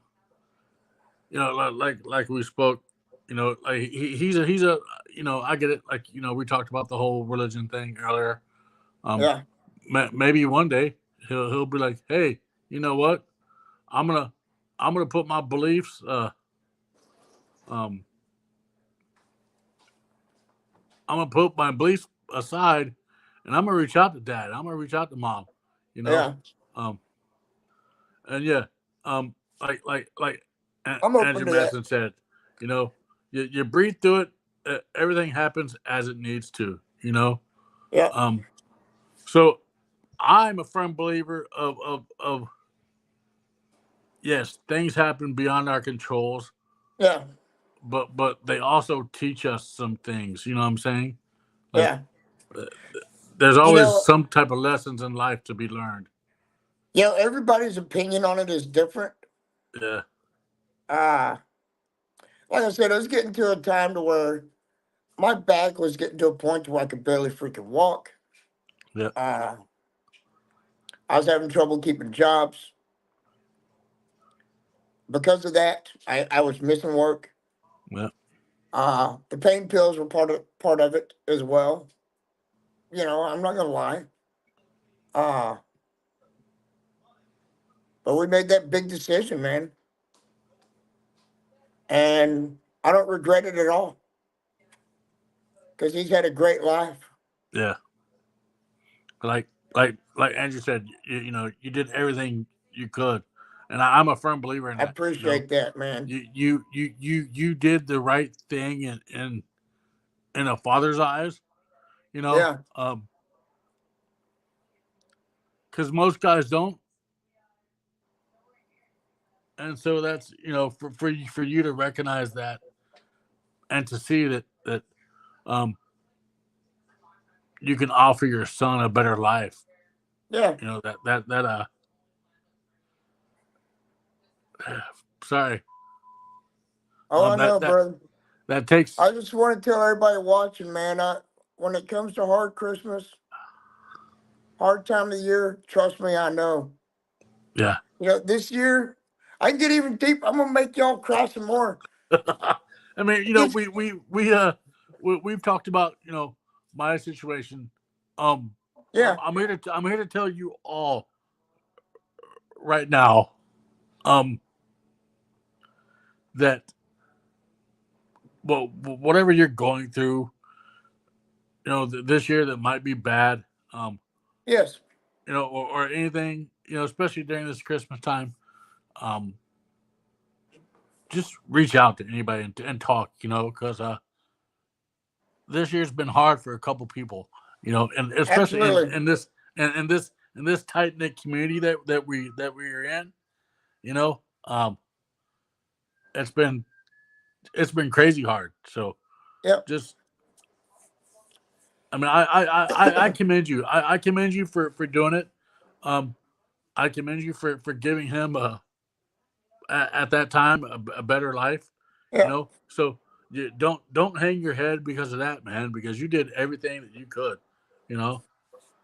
like we spoke, like he's a, I get it. Like, we talked about the whole religion thing earlier. Yeah. Maybe one day he'll be like, hey, you know what? I'm gonna put my beliefs um I'm gonna put my beliefs aside, and I'm gonna reach out to dad. I'm gonna reach out to mom. You know, Yeah. um, and yeah, like I'm open Andrew to that. Madison said, you breathe through it. Everything happens as it needs to. Yeah. So I'm a firm believer of yes, things happen beyond our controls, Yeah. but they also teach us some things. You know what I'm saying? Like, Yeah. there's You always know, some type of lessons in life to be learned. everybody's opinion on it is different. Yeah, Uh, like I said, I was getting to a time to where my back was getting to a point where I could barely freaking walk. yeah, I was having trouble keeping jobs. Because of that, I was missing work. yeah, The pain pills were part of it as well. I'm not gonna lie. Uh, but we made that big decision, man, and I don't regret it at all because he's had a great life. yeah. Like Andrew said, you did everything you could, and I'm a firm believer in I that. appreciate that, man. You did the right thing in a father's eyes. Yeah, Because most guys don't, and so that's for you to recognize that and to see that um you can offer your son a better life. yeah. That sorry, Oh, I that know, brother. takes I just want to tell everybody watching, man. When it comes to hard Christmas, hard time of the year, trust me, I know. yeah. This year, I can get even deep. I'm gonna make y'all cry some more. I mean, It's we've talked about my situation. Um, yeah, I'm here to tell you all right now, um, that well, whatever you're going through, this year that might be bad, yes, or anything, especially during this Christmas time, um, just reach out to anybody and talk, because this year's been hard for a couple people, And especially Absolutely. in this tight knit community that we are in, you know, um, it's been crazy hard. So Yep. just, I mean, I commend you. I commend you for doing it. Um, I commend you for giving him at that time a better life. Yeah. So you don't hang your head because of that, man. Because you did everything that you could. You know.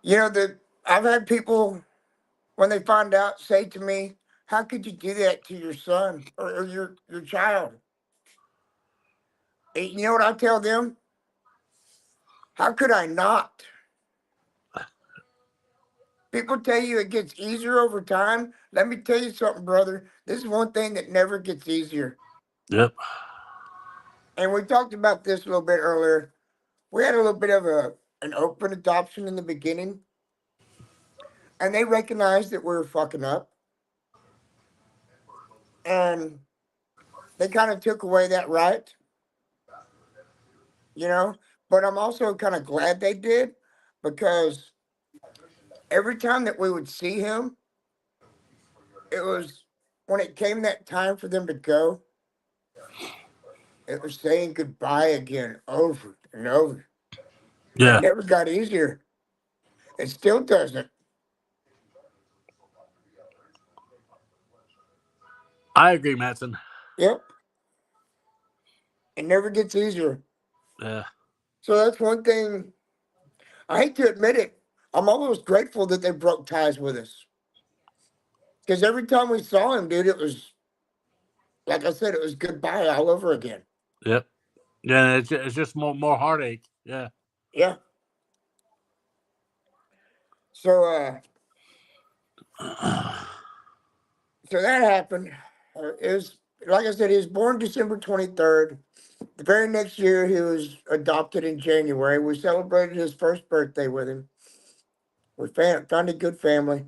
That I've had people when they find out say to me, "How could you do that to your son or your child?" And you know what I tell them? How could I not? People tell you it gets easier over time. Let me tell you something, brother. This is one thing that never gets easier. Yep. And we talked about this a little bit earlier. We had a little bit of an open adoption in the beginning, and they recognized that we were fucking up, and they kind of took away that right, you know. But I'm also kind of glad they did because every time that we would see him, it was when it came that time for them to go, it was saying goodbye again over and over. And it Yeah. never got easier. It still doesn't. I agree, Matson. Yep. It never gets easier. Yeah. So that's one thing. I hate to admit it. I'm almost grateful that they broke ties with us. Because every time we saw him, dude, it was, like I said, it was goodbye all over again. Yep. Yeah. It's just more heartache. Yeah. Yeah. So, so that happened. It was, like I said, he was born December 23rd. The very next year, he was adopted in January. We celebrated his first birthday with him. We found a good family.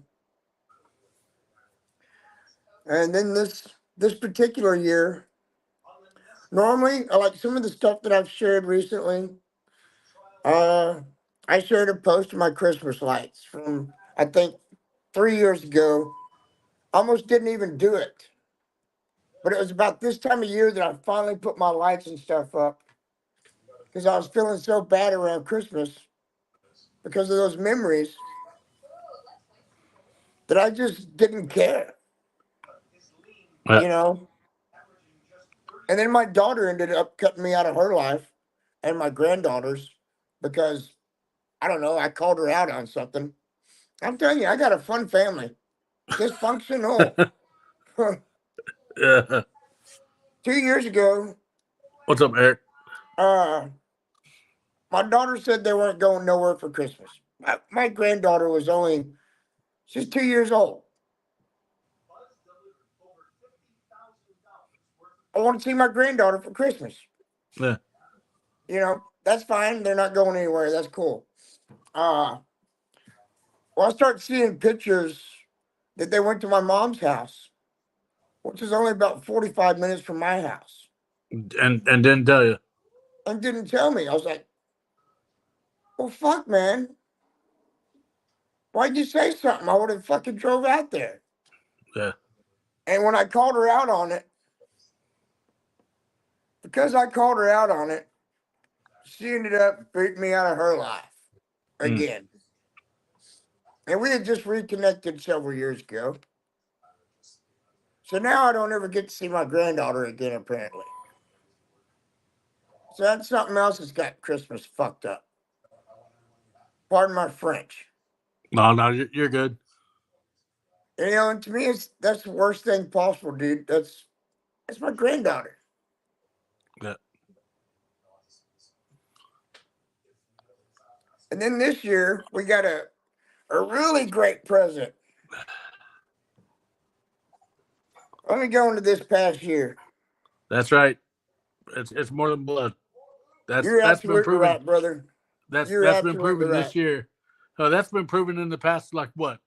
And then this particular year, normally, I like some of the stuff that I've shared recently. Uh, I shared a post of my Christmas lights from I think 3 years ago. Almost didn't even do it, but it was about this time of year that I finally put my lights and stuff up because I was feeling so bad around Christmas because of those memories that I just didn't care, Yeah. you know. And then my daughter ended up cutting me out of her life and my granddaughters because I don't know, I called her out on something. I'm telling you, I got a fun family. Dysfunctional. Yeah. 2 years ago, What's up, Eric? uh, my daughter said they weren't going nowhere for Christmas. My granddaughter was only, she's 2 years old. I want to see my granddaughter for Christmas. Yeah. That's fine. They're not going anywhere. That's cool. Uh, well, I start seeing pictures that they went to my mom's house, which is only about 45 minutes from my house, And didn't tell you. and didn't tell me. I was like, well, fuck, man. Why'd you say something? I would have fucking drove out there. Yeah. And when I called her out on it, because I called her out on it, she ended up beating me out of her life Mm. again. And we had just reconnected several years ago. So now I don't ever get to see my granddaughter again, apparently. So that's something else that's got Christmas fucked up. Pardon my French. No, you're good. And to me, that's the worst thing possible, dude. That's my granddaughter. Yeah. And then this year we got a really great present. Let me go into this past year. That's right. It's more than blood. You're That's been absolutely proven. right, brother. You're That's been absolutely proven right. this year. That's been proven in the past, like what,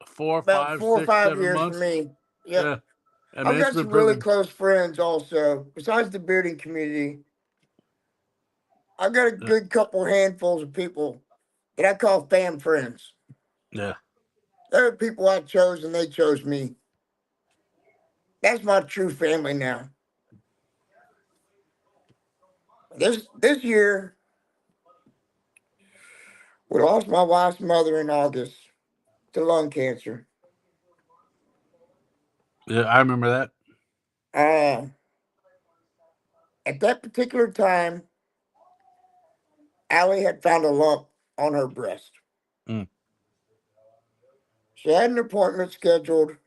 four, About five, 4 or six, 5 7 years for months. me. Yep. Yeah. I mean, I've it's got been some really proven. close friends also, besides the bearding community. I got a good couple handfuls of people that I call fam friends. Yeah. They're the people I chose and they chose me. That's my true family now. This year, we lost my wife's mother in August to lung cancer. Yeah, I remember that. At that particular time, Allie had found a lump on her breast. Mm. She had an appointment scheduled.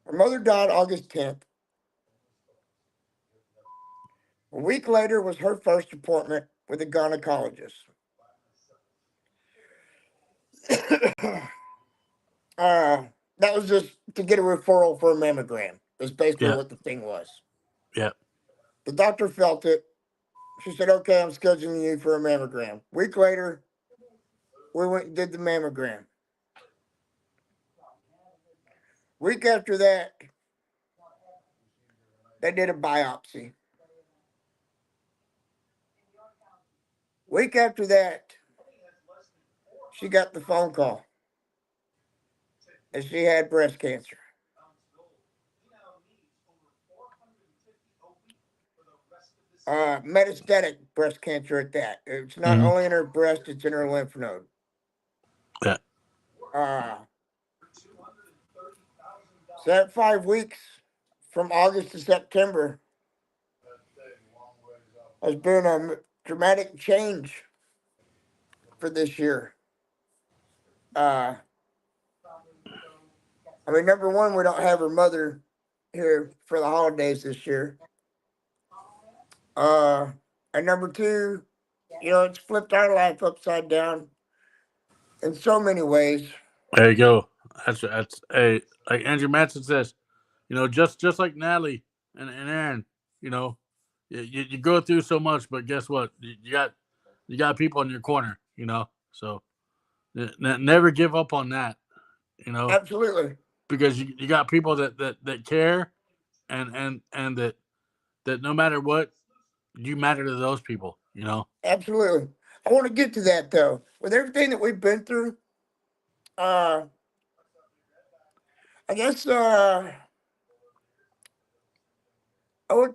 Her mother died August 10th. A week later was her first appointment with a gynecologist. That was just to get a referral for a mammogram. That's basically Yeah. what the thing was. Yeah. The doctor felt it. She said, okay, I'm scheduling you for a mammogram. Week later, we went and did the mammogram. Week after that, they did a biopsy. Week after that, she got the phone call that she had breast cancer. Metastatic breast cancer at that. It's not Mhm. only in her breast, it's in her lymph node. Yeah. So that 5 weeks from August to September has been a dramatic change for this year. I mean, number one, we don't have her mother here for the holidays this year. And number two, it's flipped our life upside down in so many ways. There you go. That's a like Andrew Manson says. Just like Natalie and Aaron. You know, you go through so much, but guess what? You got people in your corner. So never give up on that. You know, Absolutely. because you got people that care and that no matter what, you matter to those people. Absolutely. I want to get to that though. With everything that we've been through, I guess it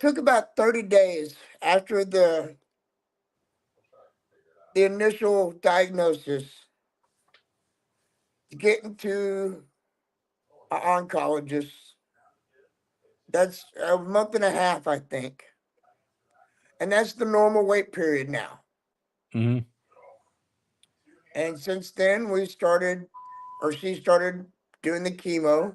took about 30 days after the initial diagnosis to get into an oncologist. That's a month and a half, I think. And that's the normal wait period now. Mm-hmm. And since then, she started doing the chemo.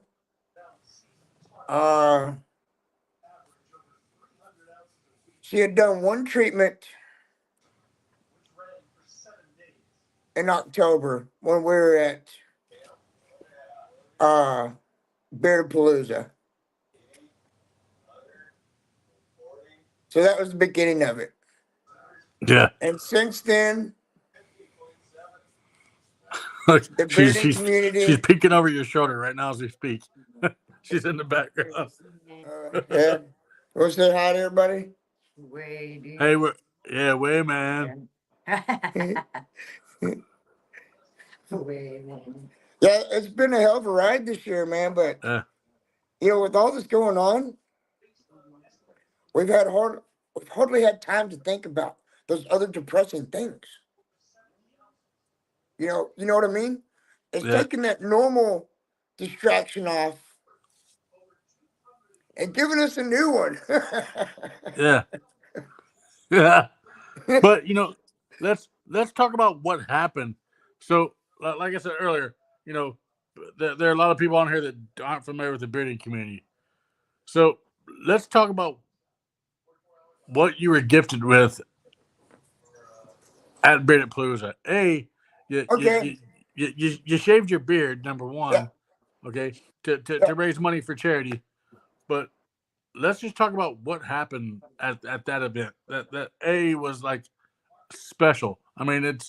She had done one treatment in October when we were at Beardapalooza. So that was the beginning of it. Yeah. And since then, the she's bearding she's she's community. peeking over your shoulder right now as we speak. She's in the background. Yeah. We'll say hi to everybody. Hey, way man. Yeah, it's been a hell of a ride this year, man. But Yeah. with all this going on, we've hardly had time to think about those other depressing things. You know what I mean? It's Yeah. taking that normal distraction off and giving us a new one. Yeah. Yeah. But let's talk about what happened. So, like I said earlier, there are a lot of people on here that aren't familiar with the bearding community. So let's talk about what you were gifted with at Bearded Palooza. You, you, Okay. you, you shaved your beard, number Yeah. one, okay, Yeah. to raise money for charity. But let's just talk about what happened at that event. That was like special. I mean,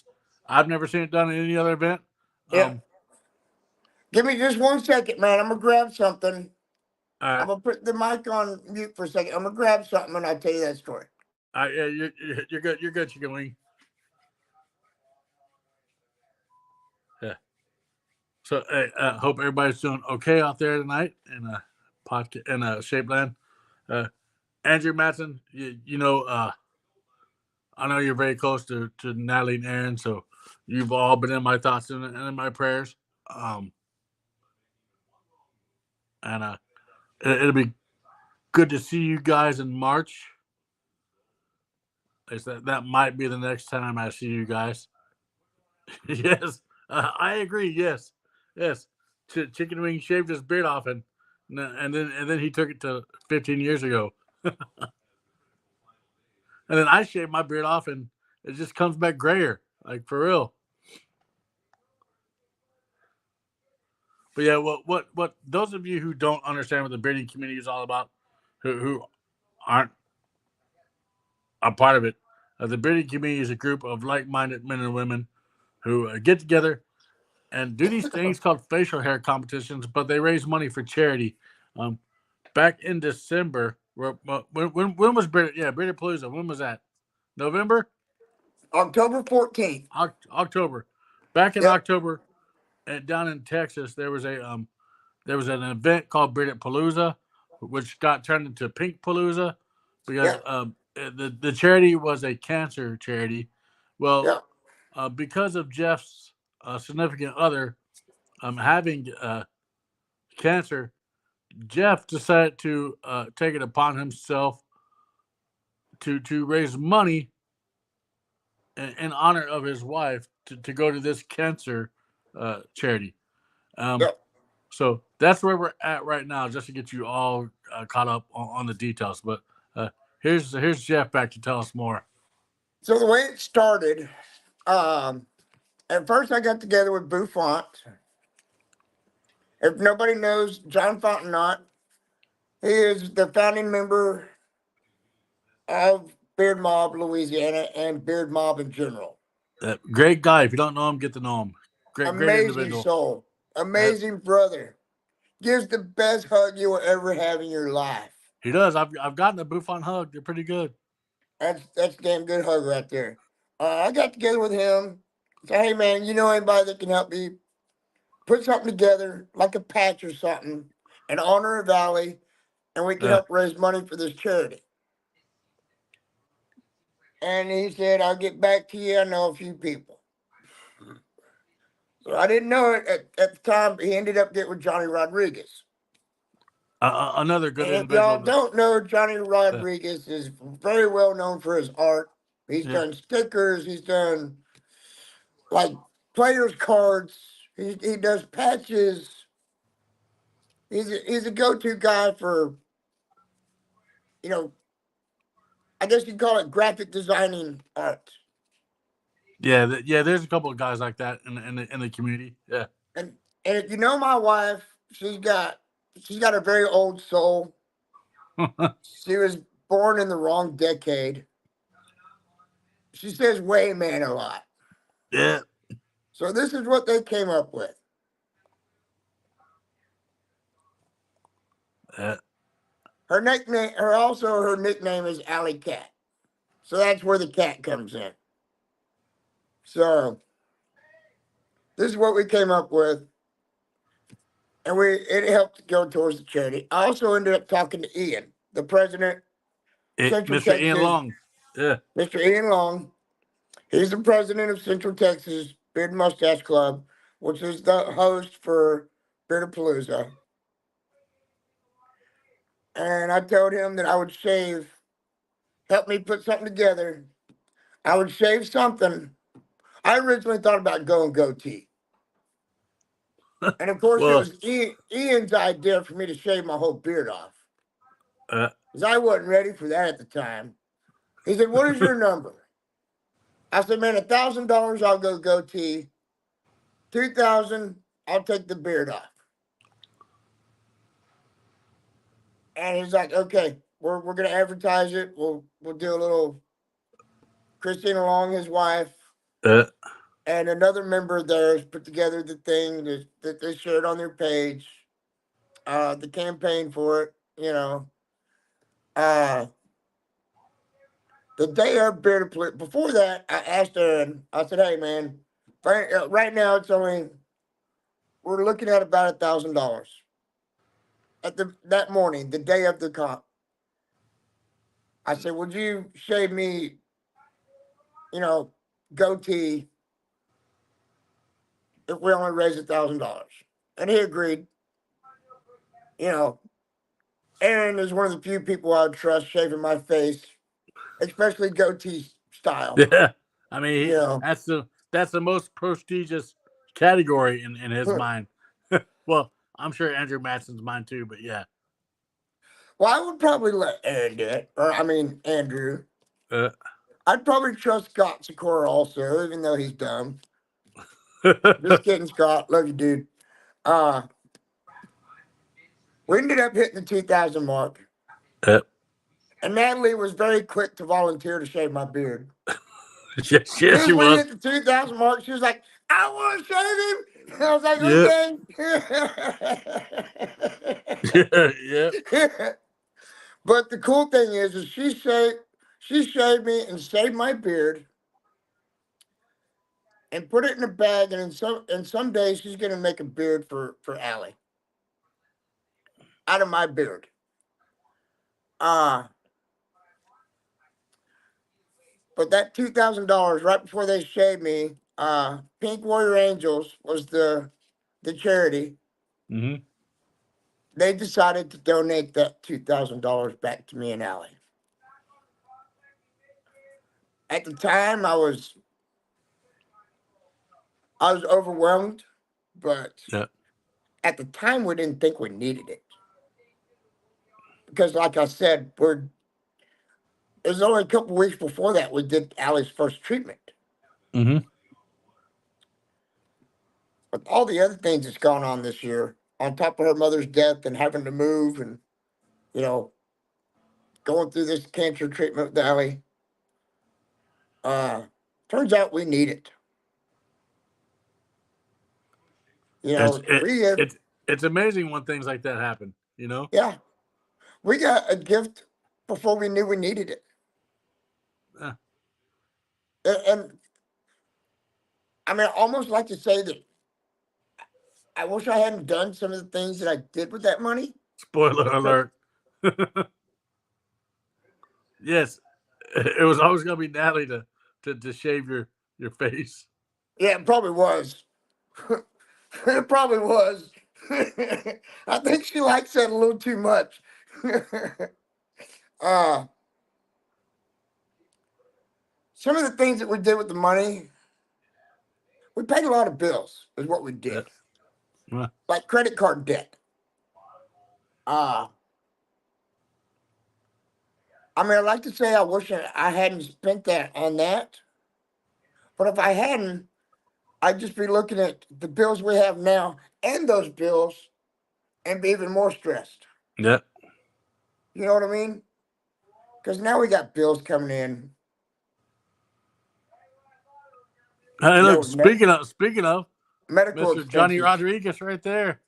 I've never seen it done at any other event. Yeah. Give me just 1 second, man. I'm gonna grab something. I'm Uh, gonna put the mic on mute for a second. I'm gonna grab something and I'll tell you that story. Yeah, you're good. You're good, Chicken Wing. Yeah. So hope everybody's doing okay out there tonight in podcast in Shapeland. Andrew Matson, I know you're very close to Natalie and Aaron, so you've all been in my thoughts and in my prayers. Um, and it'll be good to see you guys in March. That might be the next time I see you guys. Yes, I agree. Yes, yes. Chicken Wing shaved his beard off, and then he took it to 15 years ago, and then I shaved my beard off, and it just comes back grayer, like for real. But yeah, what those of you who don't understand what the bearding community is all about, who aren't a part of it, the bearding community is a group of like-minded men and women who get together and do these things called facial hair competitions, but they raise money for charity. Um, Back in December, when was Bearded? Yeah, Bearded Palooza. When was that? November, October 14th. October. Back in Yep. October, down in Texas, there was an event called Bearded Palooza, which got turned into Pink Palooza because Yep. the charity was a cancer charity. Well, Yep. because of Jeff's significant other having cancer, Jeff decided to take it upon himself to raise money in honor of his wife to go to this cancer charity. Um, Yep. so that's where we're at right now, just to get you all caught up on the details. But uh, here's Jeff back to tell us more. So the way it started, at first I got together with Buffont. If nobody knows John Fontenot, he is the founding member of Beard Mob Louisiana and Beard Mob in general. Great guy. If you don't know him, get to know him. Great Amazing individual. soul. Amazing brother. Gives the best hug you will ever have in your life. He does. I've gotten a Buffon hug. They're pretty good. That's a damn good hug right there. I got together with him. Said, hey man, you know anybody that can help me put something together, like a patch or something, in honor of Valley, and we can help raise money for this charity. And he said, I'll get back to you. I know a few people. So I didn't know it at the time. He ended up getting with Johnny Rodriguez. Another good And if individual. y'all don't know, Johnny Rodriguez is very well known for his art. He's done stickers. He's done like players cards. He does patches. He's a go-to guy for, I guess you'd call it graphic designing art. Yeah, there's a couple of guys like that in the community. Yeah. And if you know my wife, she's got a very old soul. She was born in the wrong decade. She says "way man" a lot. Yeah. So this is what they came up with. Her nickname is Alley Cat. So that's where the cat comes in. So this is what we came up with. And it helped go towards the charity. I also ended up talking to Ian, the president, Central Mr. Texas. Ian Long. Yeah. Mr. Ian Long. He's the president of Central Texas Beard and Mustache Club, which is the host for Bearded Palooza. And I told him that I would help me put something together. I would shave something. I originally thought about going goatee. And of course, it was Ian's idea for me to shave my whole beard off. Because I wasn't ready for that at the time. He said, what is your number? I said, man, $1,000 I'll go goatee. $2,000 I'll take the beard off. And he's like, okay, we're gonna advertise it. We'll do a little. Christina Long, his wife, and another member of theirs put together the thing that they shared on their page. The campaign for it, The day of beard before that, I asked Aaron. I said, "Hey, man, right now we're looking at about $1,000 at that morning, the day of the comp." I said, "Would you shave me, goatee if we only raise $1,000?" And he agreed. You know, Aaron is one of the few people I would trust shaving my face, especially goatee style. Yeah, I mean You know, that's the most prestigious category in his mind. Well, I'm sure Andrew Matson's mind too, but yeah. well, I would probably let Aaron do it, or I mean Andrew. Uh, I'd probably trust Scott Sikora also, even though he's dumb. Just kidding, Scott. Love you, dude. Uh, we ended up hitting the 2,000 mark, and Natalie was very quick to volunteer to shave my beard. yes, yes, she We was. hit the 2,000 mark. She was like, "I want to shave him." And I was like, Yeah, yeah. "Okay." But the cool thing is she shaved me and shaved my beard and put it in a bag. And in some days, she's gonna make a beard for Allie out of my beard. But that $2,000 right before they shaved me, Pink Warrior Angels was the charity. Mm-hmm. They decided to donate that $2,000 back to me and Allie. At the time, I was overwhelmed, but Yeah. at the time, we didn't think we needed it because, like I said, it was only a couple weeks before that we did Allie's first treatment. Mm-hmm. But all the other things that's gone on this year, on top of her mother's death and having to move and going through this cancer treatment with Allie, turns out we need it. It's We have, it's amazing when things like that happen. yeah, we got a gift before we knew we needed it. Uh, And I mean, I almost like to say that I wish I hadn't done some of the things that I did with that money. Spoiler alert. Yes, it was always gonna be Natalie to shave your face. Yeah, it probably was. It probably was. I think she likes that a little too much. uh, some of the things that we did with the money, we paid a lot of bills, is what we did. Like credit card debt. I mean, I'd like to say I wish I hadn't spent that on that. But if I hadn't, I'd just be looking at the bills we have now and those bills and be even more stressed. Yeah. You know what I mean? Because now we got bills coming in. Hey, look, speaking of medical Mr. Johnny expenses. Rodriguez right there.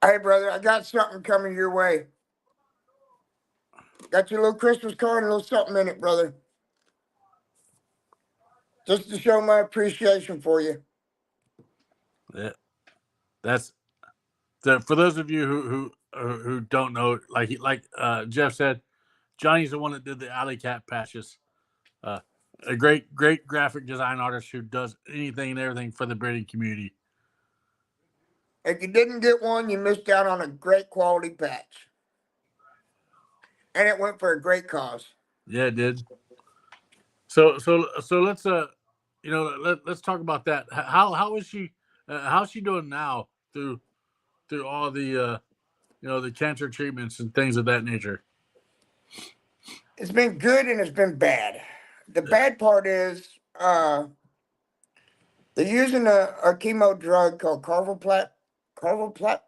Hey, brother, I got something coming your way. Got your little Christmas card and a little something in it, brother. Just to show my appreciation for you. Yeah, that's for those of you who don't know. Like Jeff said, Johnny's the one that did the Alley Cat patches. A great graphic design artist who does anything and everything for the breeding community. If you didn't get one, you missed out on a great quality patch. And it went for a great cause. Yeah, it did. So let's let's talk about that. How is she? How's she doing now through all the the cancer treatments and things of that nature? It's been good and it's been bad. The bad part is they're using a chemo drug called Carvoplat. Carvoplat.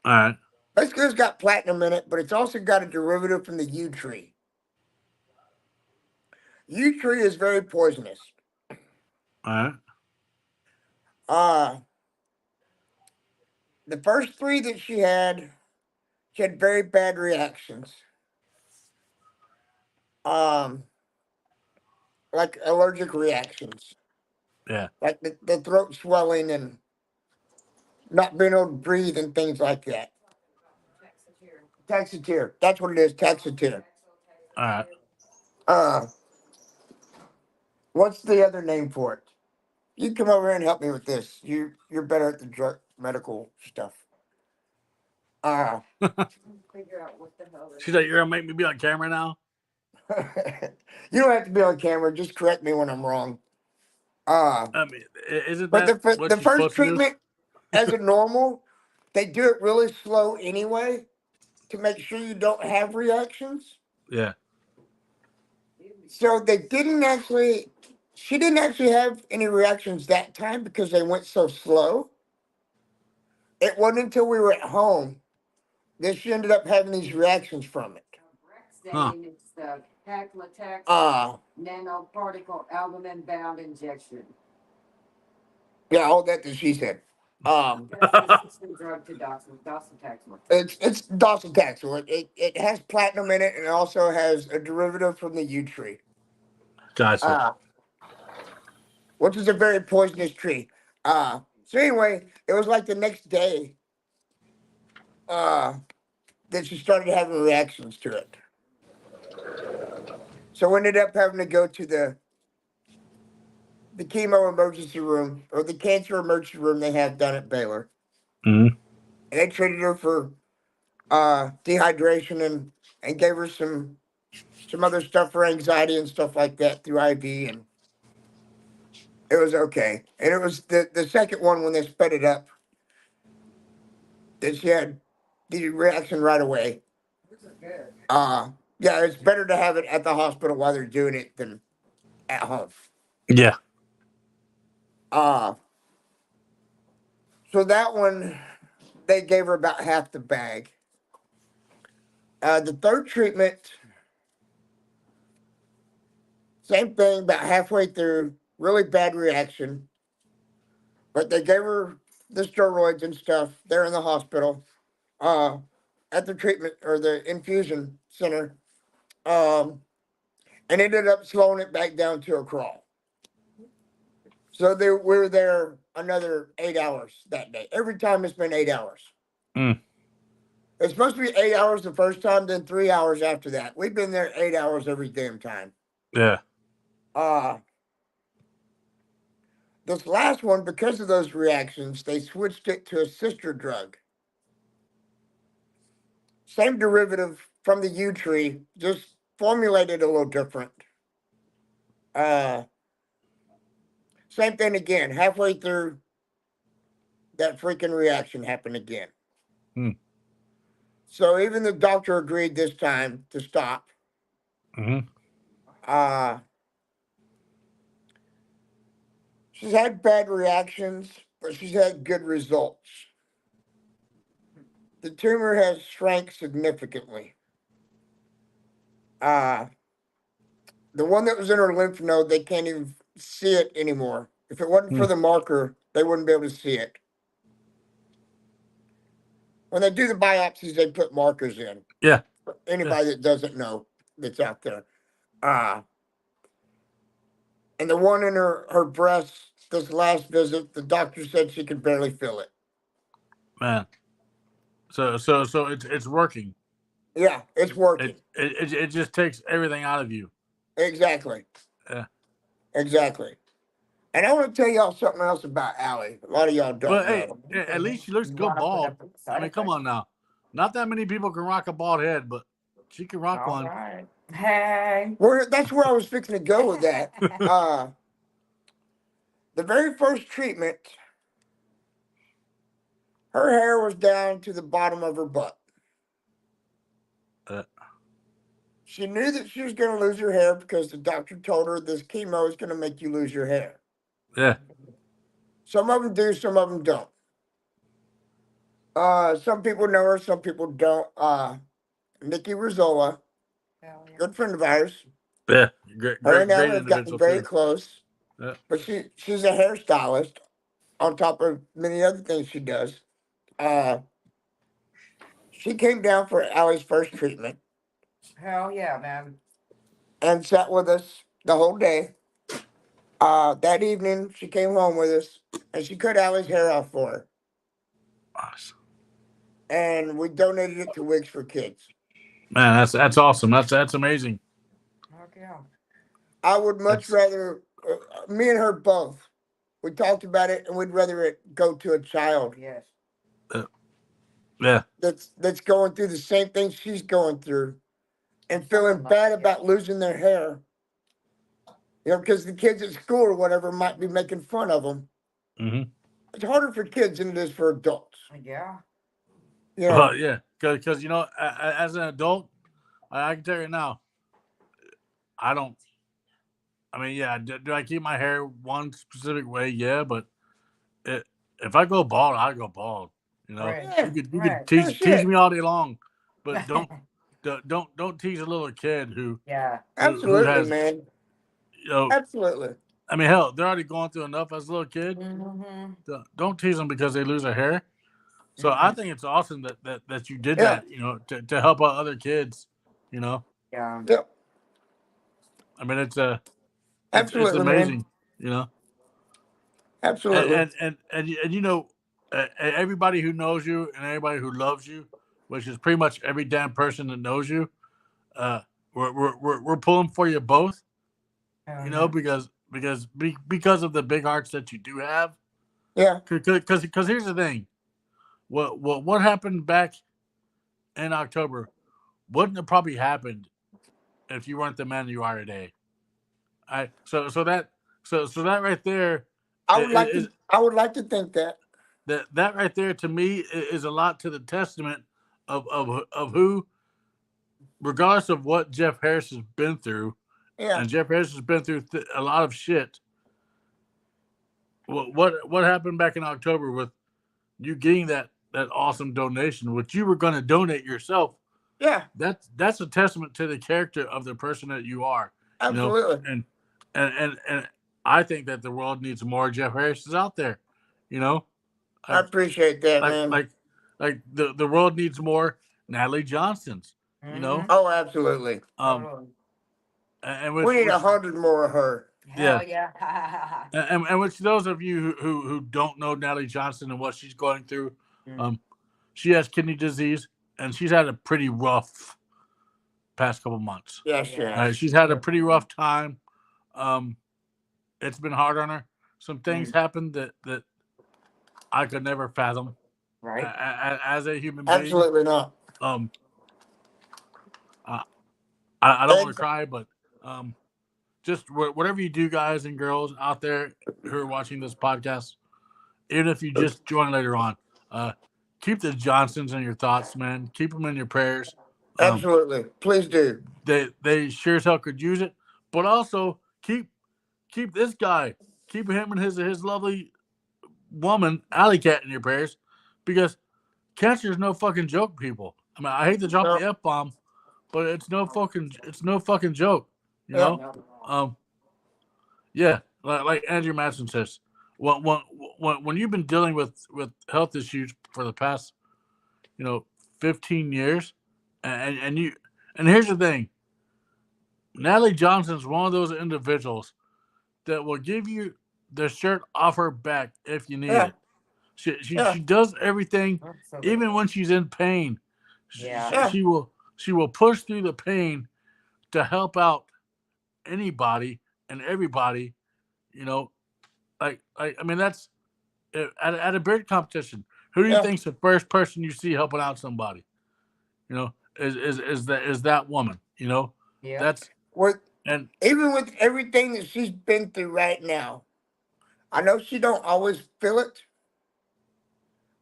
All right. Basically, it's got platinum in it, but it's also got a derivative from the yew tree. Yew tree is very poisonous. All right. The first 3 that she had, She had very bad reactions. Like allergic reactions, Yeah. like the throat swelling and not being able to breathe and things like that. Taxotere. That's what it is, Taxotere. All right. What's the other name for it? You come over here and help me with this. You're better at the medical stuff. Figure out what the hell. She's like, you're gonna make me be on camera now? You don't have to be on camera. Just correct me when I'm wrong. I mean, isn't But that the what the you're first supposed to do? treatment, as a normal, they do it really slow anyway to make sure you don't have reactions. Yeah. So they didn't actually. She didn't actually have any reactions that time because they went so slow. It wasn't until we were at home that she ended up having these reactions from it. Huh. It's the Paclitax nanoparticle albumin-bound injection. Yeah, all that she said. That's the sister drug to docetaxel. It's docetaxel. It has platinum in it, and it also has a derivative from the yew tree, Gotcha. which is a very poisonous tree. So anyway, it was like the next day that she started having reactions to it. So we ended up having to go to the chemo emergency room, or the cancer emergency room they have down at Baylor. Mhm. And they treated her for dehydration and gave her some other stuff for anxiety and stuff like that through IV, and it was okay. And it was the second one when they sped it up that she had the reaction right away. Yeah, it's better to have it at the hospital while they're doing it than at home. Yeah. So that one, they gave her about half the bag. The third treatment, same thing, about halfway through, really bad reaction. But they gave her the steroids and stuff there in the hospital, at the treatment or the infusion center, and ended up slowing it back down to a crawl. So we were there another 8 hours that day. Every time it's been 8 hours. Mm. It's supposed to be 8 hours the first time, then 3 hours after that. We've been there 8 hours every damn time. Yeah. This last one, because of those reactions, they switched it to a sister drug. Same derivative from the yew tree, just formulated a little different. Same thing again. Halfway through, that freaking reaction happened again. Hmm. So even the doctor agreed this time to stop. Mm-hmm. She's had bad reactions, but she's had good results. The tumor has shrank significantly. The one that was in her lymph node, they can't even see it anymore. If it wasn't for the marker, they wouldn't be able to see it. When they do the biopsies, they put markers in. Yeah. For anybody that doesn't know that's out there. And the one in her breast, this last visit, the doctor said she could barely feel it. Man. So it's working. Yeah, it's working. It just takes everything out of you. Exactly. Yeah. Exactly. And I want to tell y'all something else about Allie. A lot of y'all don't But know. hey, at least she looks good bald. I mean, come on now. Not that many people can rock a bald head, but she can rock one. Right. Hey. That's where I was fixing to go with that. The very first treatment, her hair was down to the bottom of her butt. She knew that she was going to lose her hair because the doctor told her this chemo is going to make you lose your hair. Yeah. Some of them do, some of them don't. Some people know her, some people don't. Nikki Rizzola, good friend of ours. Yeah. Great Her and Allie great have gotten individual very too. close. Yeah. But she's a hairstylist on top of many other things she does. she came down for Allie's first treatment Hell yeah, man. and sat with us the whole day. That evening, she came home with us and she cut Allie's hair off for her. Awesome. And we donated it to Wigs for Kids. Man, that's awesome. That's amazing. Fuck yeah. I would much That's- rather, me and her both, we talked about it and we'd rather it go to a child Yes. Yeah. that's going through the same thing she's going through and feeling bad about losing their hair. You know, because the kids at school or whatever might be making fun of them. Mm-hmm. It's harder for kids than it is for adults. Yeah. You know, Well, yeah, because you know, as an adult, I can tell you now, I don't. I mean, yeah, do I keep my hair one specific way? Yeah, but if I go bald, I go bald. You know, Right. Yeah, you could right. tease Shit. me all day long, but don't tease a little kid who Yeah. absolutely, has, man. you know. Absolutely. I mean, hell, they're already going through enough as a little kid. Mm-hmm. Don't tease them because they lose their hair. So I think it's awesome that you did Yeah. that. You know, to help out other kids. You know, Yeah. Yep. I mean, it's Absolutely, amazing. man. You know. Absolutely. And you know, everybody who knows you and everybody who loves you, which is pretty much every damn person that knows you, we're pulling for you both. Hell You know, yeah. because of the big hearts that you do have. Yeah. Because here's the thing, what happened back in October wouldn't have probably happened if you weren't the man you are today. So that right there I would is like to think that. that right there to me is a lot to the testament of who, regardless of what Jeff Harris has been through, Yeah. and Jeff Harris has been through a lot of shit. What happened back in October with you getting that awesome donation, which you were going to donate yourself? Yeah. That's a testament to the character of the person that you are. You know, Absolutely. and I think that the world needs more Jeff Harrises out there. You know, I appreciate that, man. like the world needs more Natalie Johnsons. You know, Oh, absolutely. Totally. and We need 100 more of her. Hell yeah. and which those of you who don't know Natalie Johnson and what she's going through, she has kidney disease and she's had a pretty rough past couple months. Yes, yes. She's had a pretty rough time. It's been hard on her. Some things happened that I could never fathom. Right. As a human being. Absolutely not. I don't want to cry, but just whatever you do, guys and girls out there who are watching this podcast, even if you just join later on, keep the Johnsons in your thoughts, man. Keep them in your prayers. Absolutely. Please do. They sure as hell could use it, but also keep this guy, keep him and his lovely woman, Alley Cat, in your prayers, because cancer is no fucking joke, people. I mean, I hate to drop the F-bomb, but it's no fucking joke. You know? Yeah, like Andrew Madsen says, when you've been dealing with health issues for the past, 15 years, and here's the thing, Natalie Johnson's one of those individuals that will give you the shirt off her back if you need it. She does everything, even when she's in pain. She will push through the pain to help out anybody and everybody. I mean, that's at a beard competition. Who do you think's the first person you see helping out somebody? Is that woman? That's and even with everything that she's been through right now, I know she don't always feel it,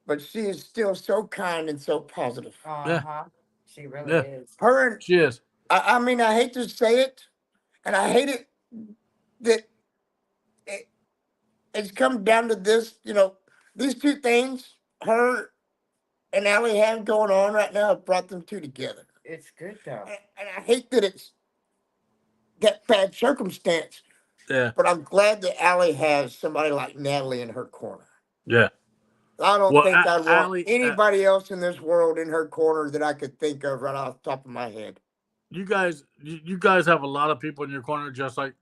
but she is still so kind and so positive. She really is. She is. I mean, I hate to say it, and I hate it that it's come down to this. These two things, her and Allie have going on right now, have brought them two together. It's good though. And I hate that it's that bad circumstance. Yeah. But I'm glad that Allie has somebody like Natalie in her corner. Yeah. I don't Well, think I'd want Allie, anybody else in this world in her corner that I could think of right off the top of my head. you guys have a lot of people in your corner, just like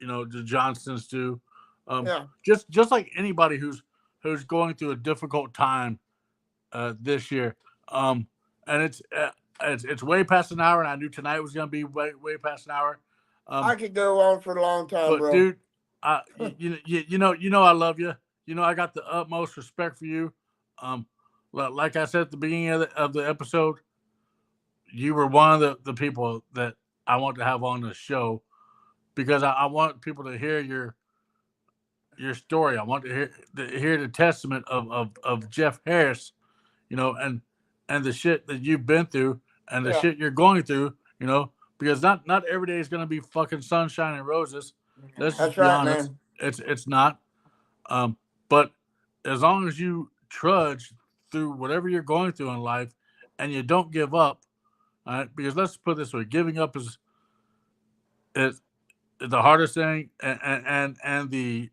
the Johnsons do. Yeah. Just like anybody who's going through a difficult time this year. And it's way past an hour, and I knew tonight was gonna be way past an hour. I could go on for a long time, But bro. dude, I love you. I got the utmost respect for you. Like I said at the beginning of the episode, you were one of the people that I want to have on the show because I want people to hear your story. I want to hear the testament of Jeff Harris, and the shit that you've been through and the shit you're going through, because not every day is going to be fucking sunshine and roses. Let's just be honest. Man. It's not. But as long as you trudge through whatever you're going through in life and you don't give up, all right, because let's put it this way, giving up is the hardest thing and the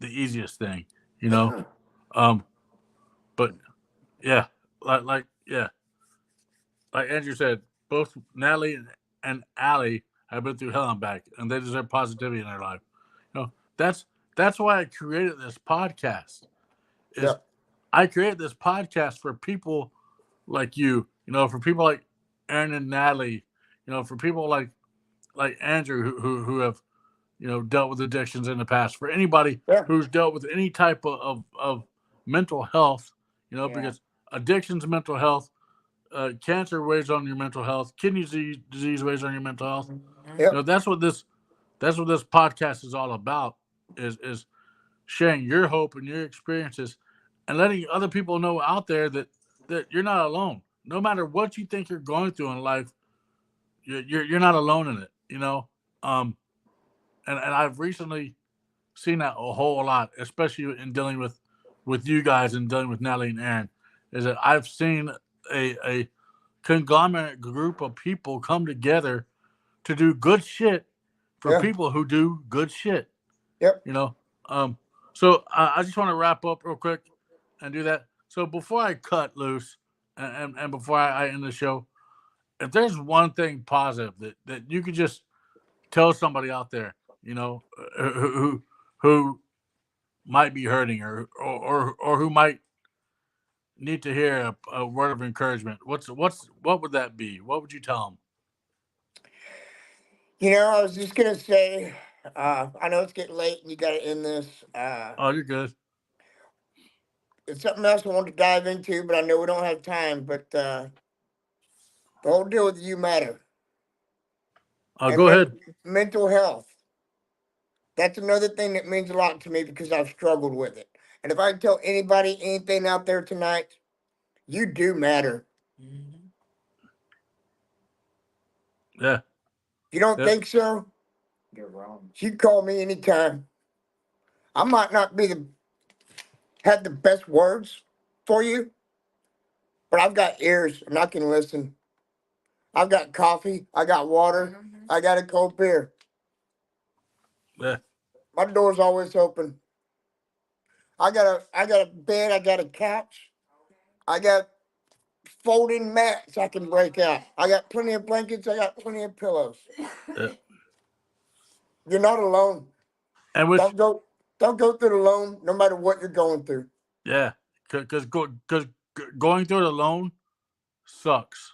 easiest thing, but yeah, like Andrew said, both Natalie and Allie have been through hell and back, and they deserve positivity in their life. That's why I created this podcast. I created this podcast for people like you, for people like Aaron and Natalie, for people like Andrew who have dealt with addictions in the past, for anybody who's dealt with any type of mental health, because addiction's mental health, cancer weighs on your mental health, kidney disease weighs on your mental health. That's what this podcast is all about, is sharing your hope and your experiences and letting other people know out there that you're not alone. No matter what you think you're going through in life, you're not alone in it, and I've recently seen that a whole lot, especially in dealing with you guys and dealing with Natalie and Aaron, is that I've seen a conglomerate group of people come together to do good shit for people who do good shit. So I just want to wrap up real quick and do that. So before I cut loose and before I end the show, if there's one thing positive that you could just tell somebody out there, who might be hurting or who might need to hear a word of encouragement, what would that be? What would you tell them? I was just gonna say, I know it's getting late and you got to end this. Oh, you're good. It's something else I want to dive into, but I know we don't have time. But the whole deal with You Matter. Go ahead. Mental health. That's another thing that means a lot to me because I've struggled with it. And if I can tell anybody anything out there tonight, you do matter. Yeah. If you don't think so, You're wrong. you call me anytime. I might not have the best words for you, but I've got ears and I can listen. I've got coffee. I got water. I got a cold beer. Yeah. My door's always open. I got a bed. I got a couch. I got folding mats I can break out. I got plenty of blankets. I got plenty of pillows. Yeah. You're not alone. And don't go through it alone, no matter what you're going through. Yeah, because going through it alone sucks.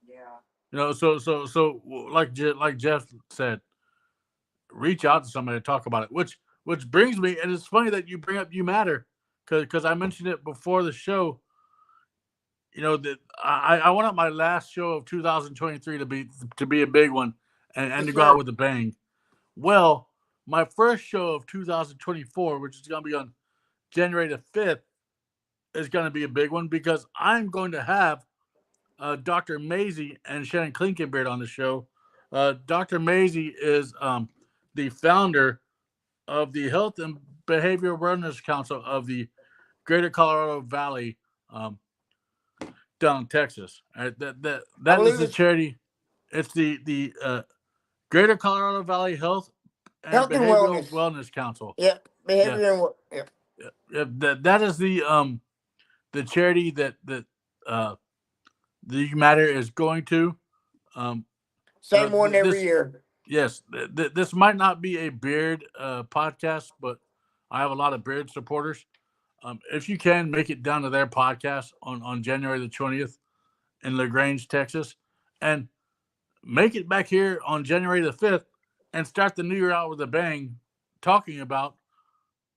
Yeah. So like Jeff said, reach out to somebody to talk about it. Which brings me, and it's funny that you bring up You Matter, because I mentioned it before the show. That I wanted my last show of 2023 to be a big one and to go out with a bang. Well, my first show of 2024, which is going to be on January the 5th, is going to be a big one because I'm going to have Dr. Maisie and Shannon Klinkenbeard on the show. Dr. Maisie is the founder of the Health and Behavioral Wellness Council of the Greater Colorado Valley down in Texas. That is the charity. It's the Greater Colorado Valley Health and Behavioral Wellness Council. Yeah, behavior and that is the charity that uh the You Matter is going to. Um, Same one every this year. Yes, this might not be a beard podcast, but I have a lot of beard supporters. If you can make it down to their podcast on January the 20th in LaGrange, Texas, and make it back here on January the 5th and start the new year out with a bang, talking about,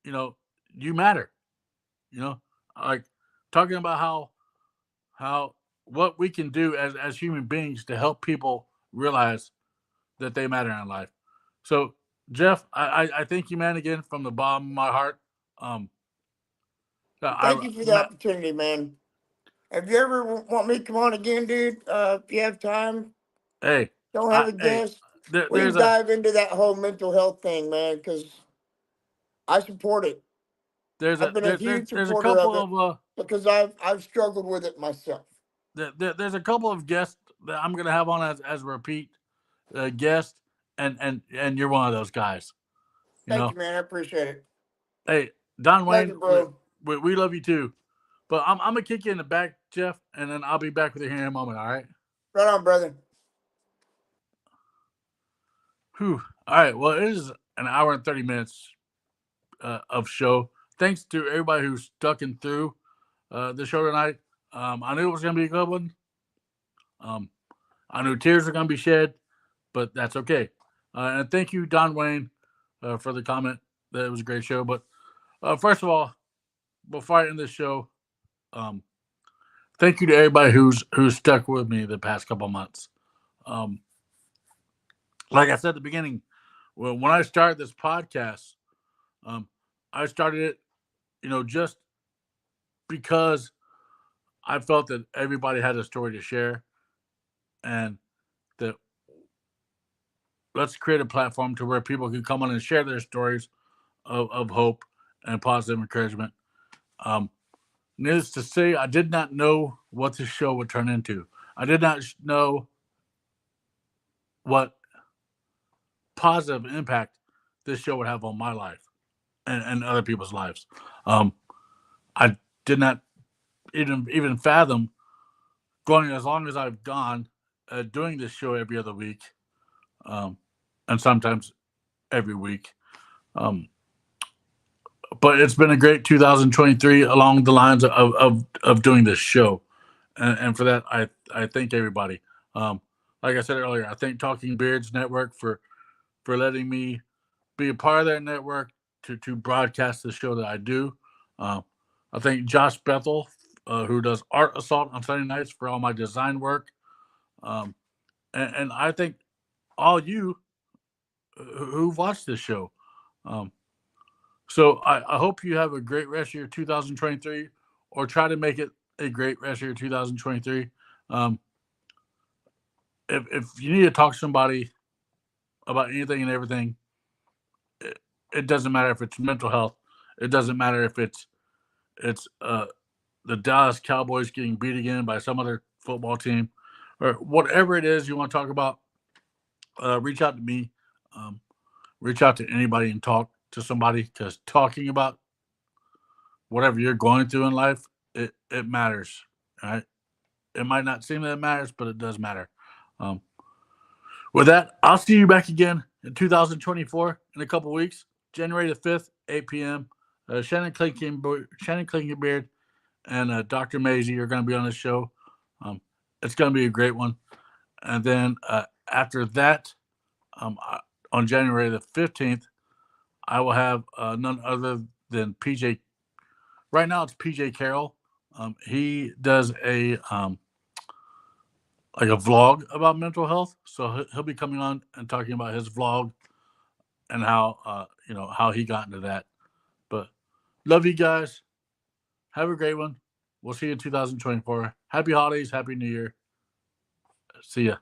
you matter, like talking about how what we can do as human beings to help people realize that they matter in life. So, Jeff, I thank you, man, again from the bottom of my heart. Um, Thank you for the opportunity, man. If you ever want me to come on again, dude, if you have time, hey, don't have a hey, guest. We there's can dive into that whole mental health thing, man, because I support it. I've been a huge there's a supporter of couple it of because I've struggled with it myself. there's a couple of guests that I'm gonna have on as repeat guests, and you're one of those guys. Thank you, man. I appreciate it. Hey, Don Love you, Wayne, bro. we love you too. But I'm gonna kick you in the back, Jeff, and then I'll be back with you here in a moment. All right. Right on, brother. Whew. All right. Well, it is an hour and 30 minutes of show. Thanks to everybody who's stuck in through the show tonight. I knew it was going to be a good one. I knew tears were going to be shed, but that's okay. And thank you, Don Wayne, for the comment. That it was a great show. But first of all, before I end this show, thank you to everybody who's stuck with me the past couple months. Like I said at the beginning, when I started this podcast, I started it, just because I felt that everybody had a story to share, and that let's create a platform to where people can come on and share their stories of hope and positive encouragement. Needless to say, I did not know what this show would turn into. I did not know what positive impact this show would have on my life and other people's lives. I did not even fathom going as long as I've gone, doing this show every other week, and sometimes every week. But it's been a great 2023 along the lines of doing this show, and for that I thank everybody. Like I said earlier, I thank Talking Beards Network for letting me be a part of their network to broadcast the show that I do. I thank Josh Bethel, who does Art Assault on Sunday nights, for all my design work. And I thank all you who've watched this show. So I hope you have a great rest of your 2023, or try to make it a great rest of your 2023. If you need to talk to somebody about anything and everything, it doesn't matter if it's mental health. It doesn't matter if it's the Dallas Cowboys getting beat again by some other football team, or whatever it is you want to talk about. Reach out to me. Reach out to anybody and talk to somebody, because talking about whatever you're going through in life, it matters. Right? It might not seem that it matters, but it does matter. With that, I'll see you back again in 2024 in a couple weeks, January the 5th, 8 p.m. Shannon Klinkenbeard and Dr. Maisie are going to be on the show. It's going to be a great one. And then after that, on January the 15th, I will have none other than PJ. Right now, it's PJ Carroll. He does a like a vlog about mental health, so he'll be coming on and talking about his vlog and how how he got into that. But love you guys. Have a great one. We'll see you in 2024. Happy holidays. Happy New Year. See ya.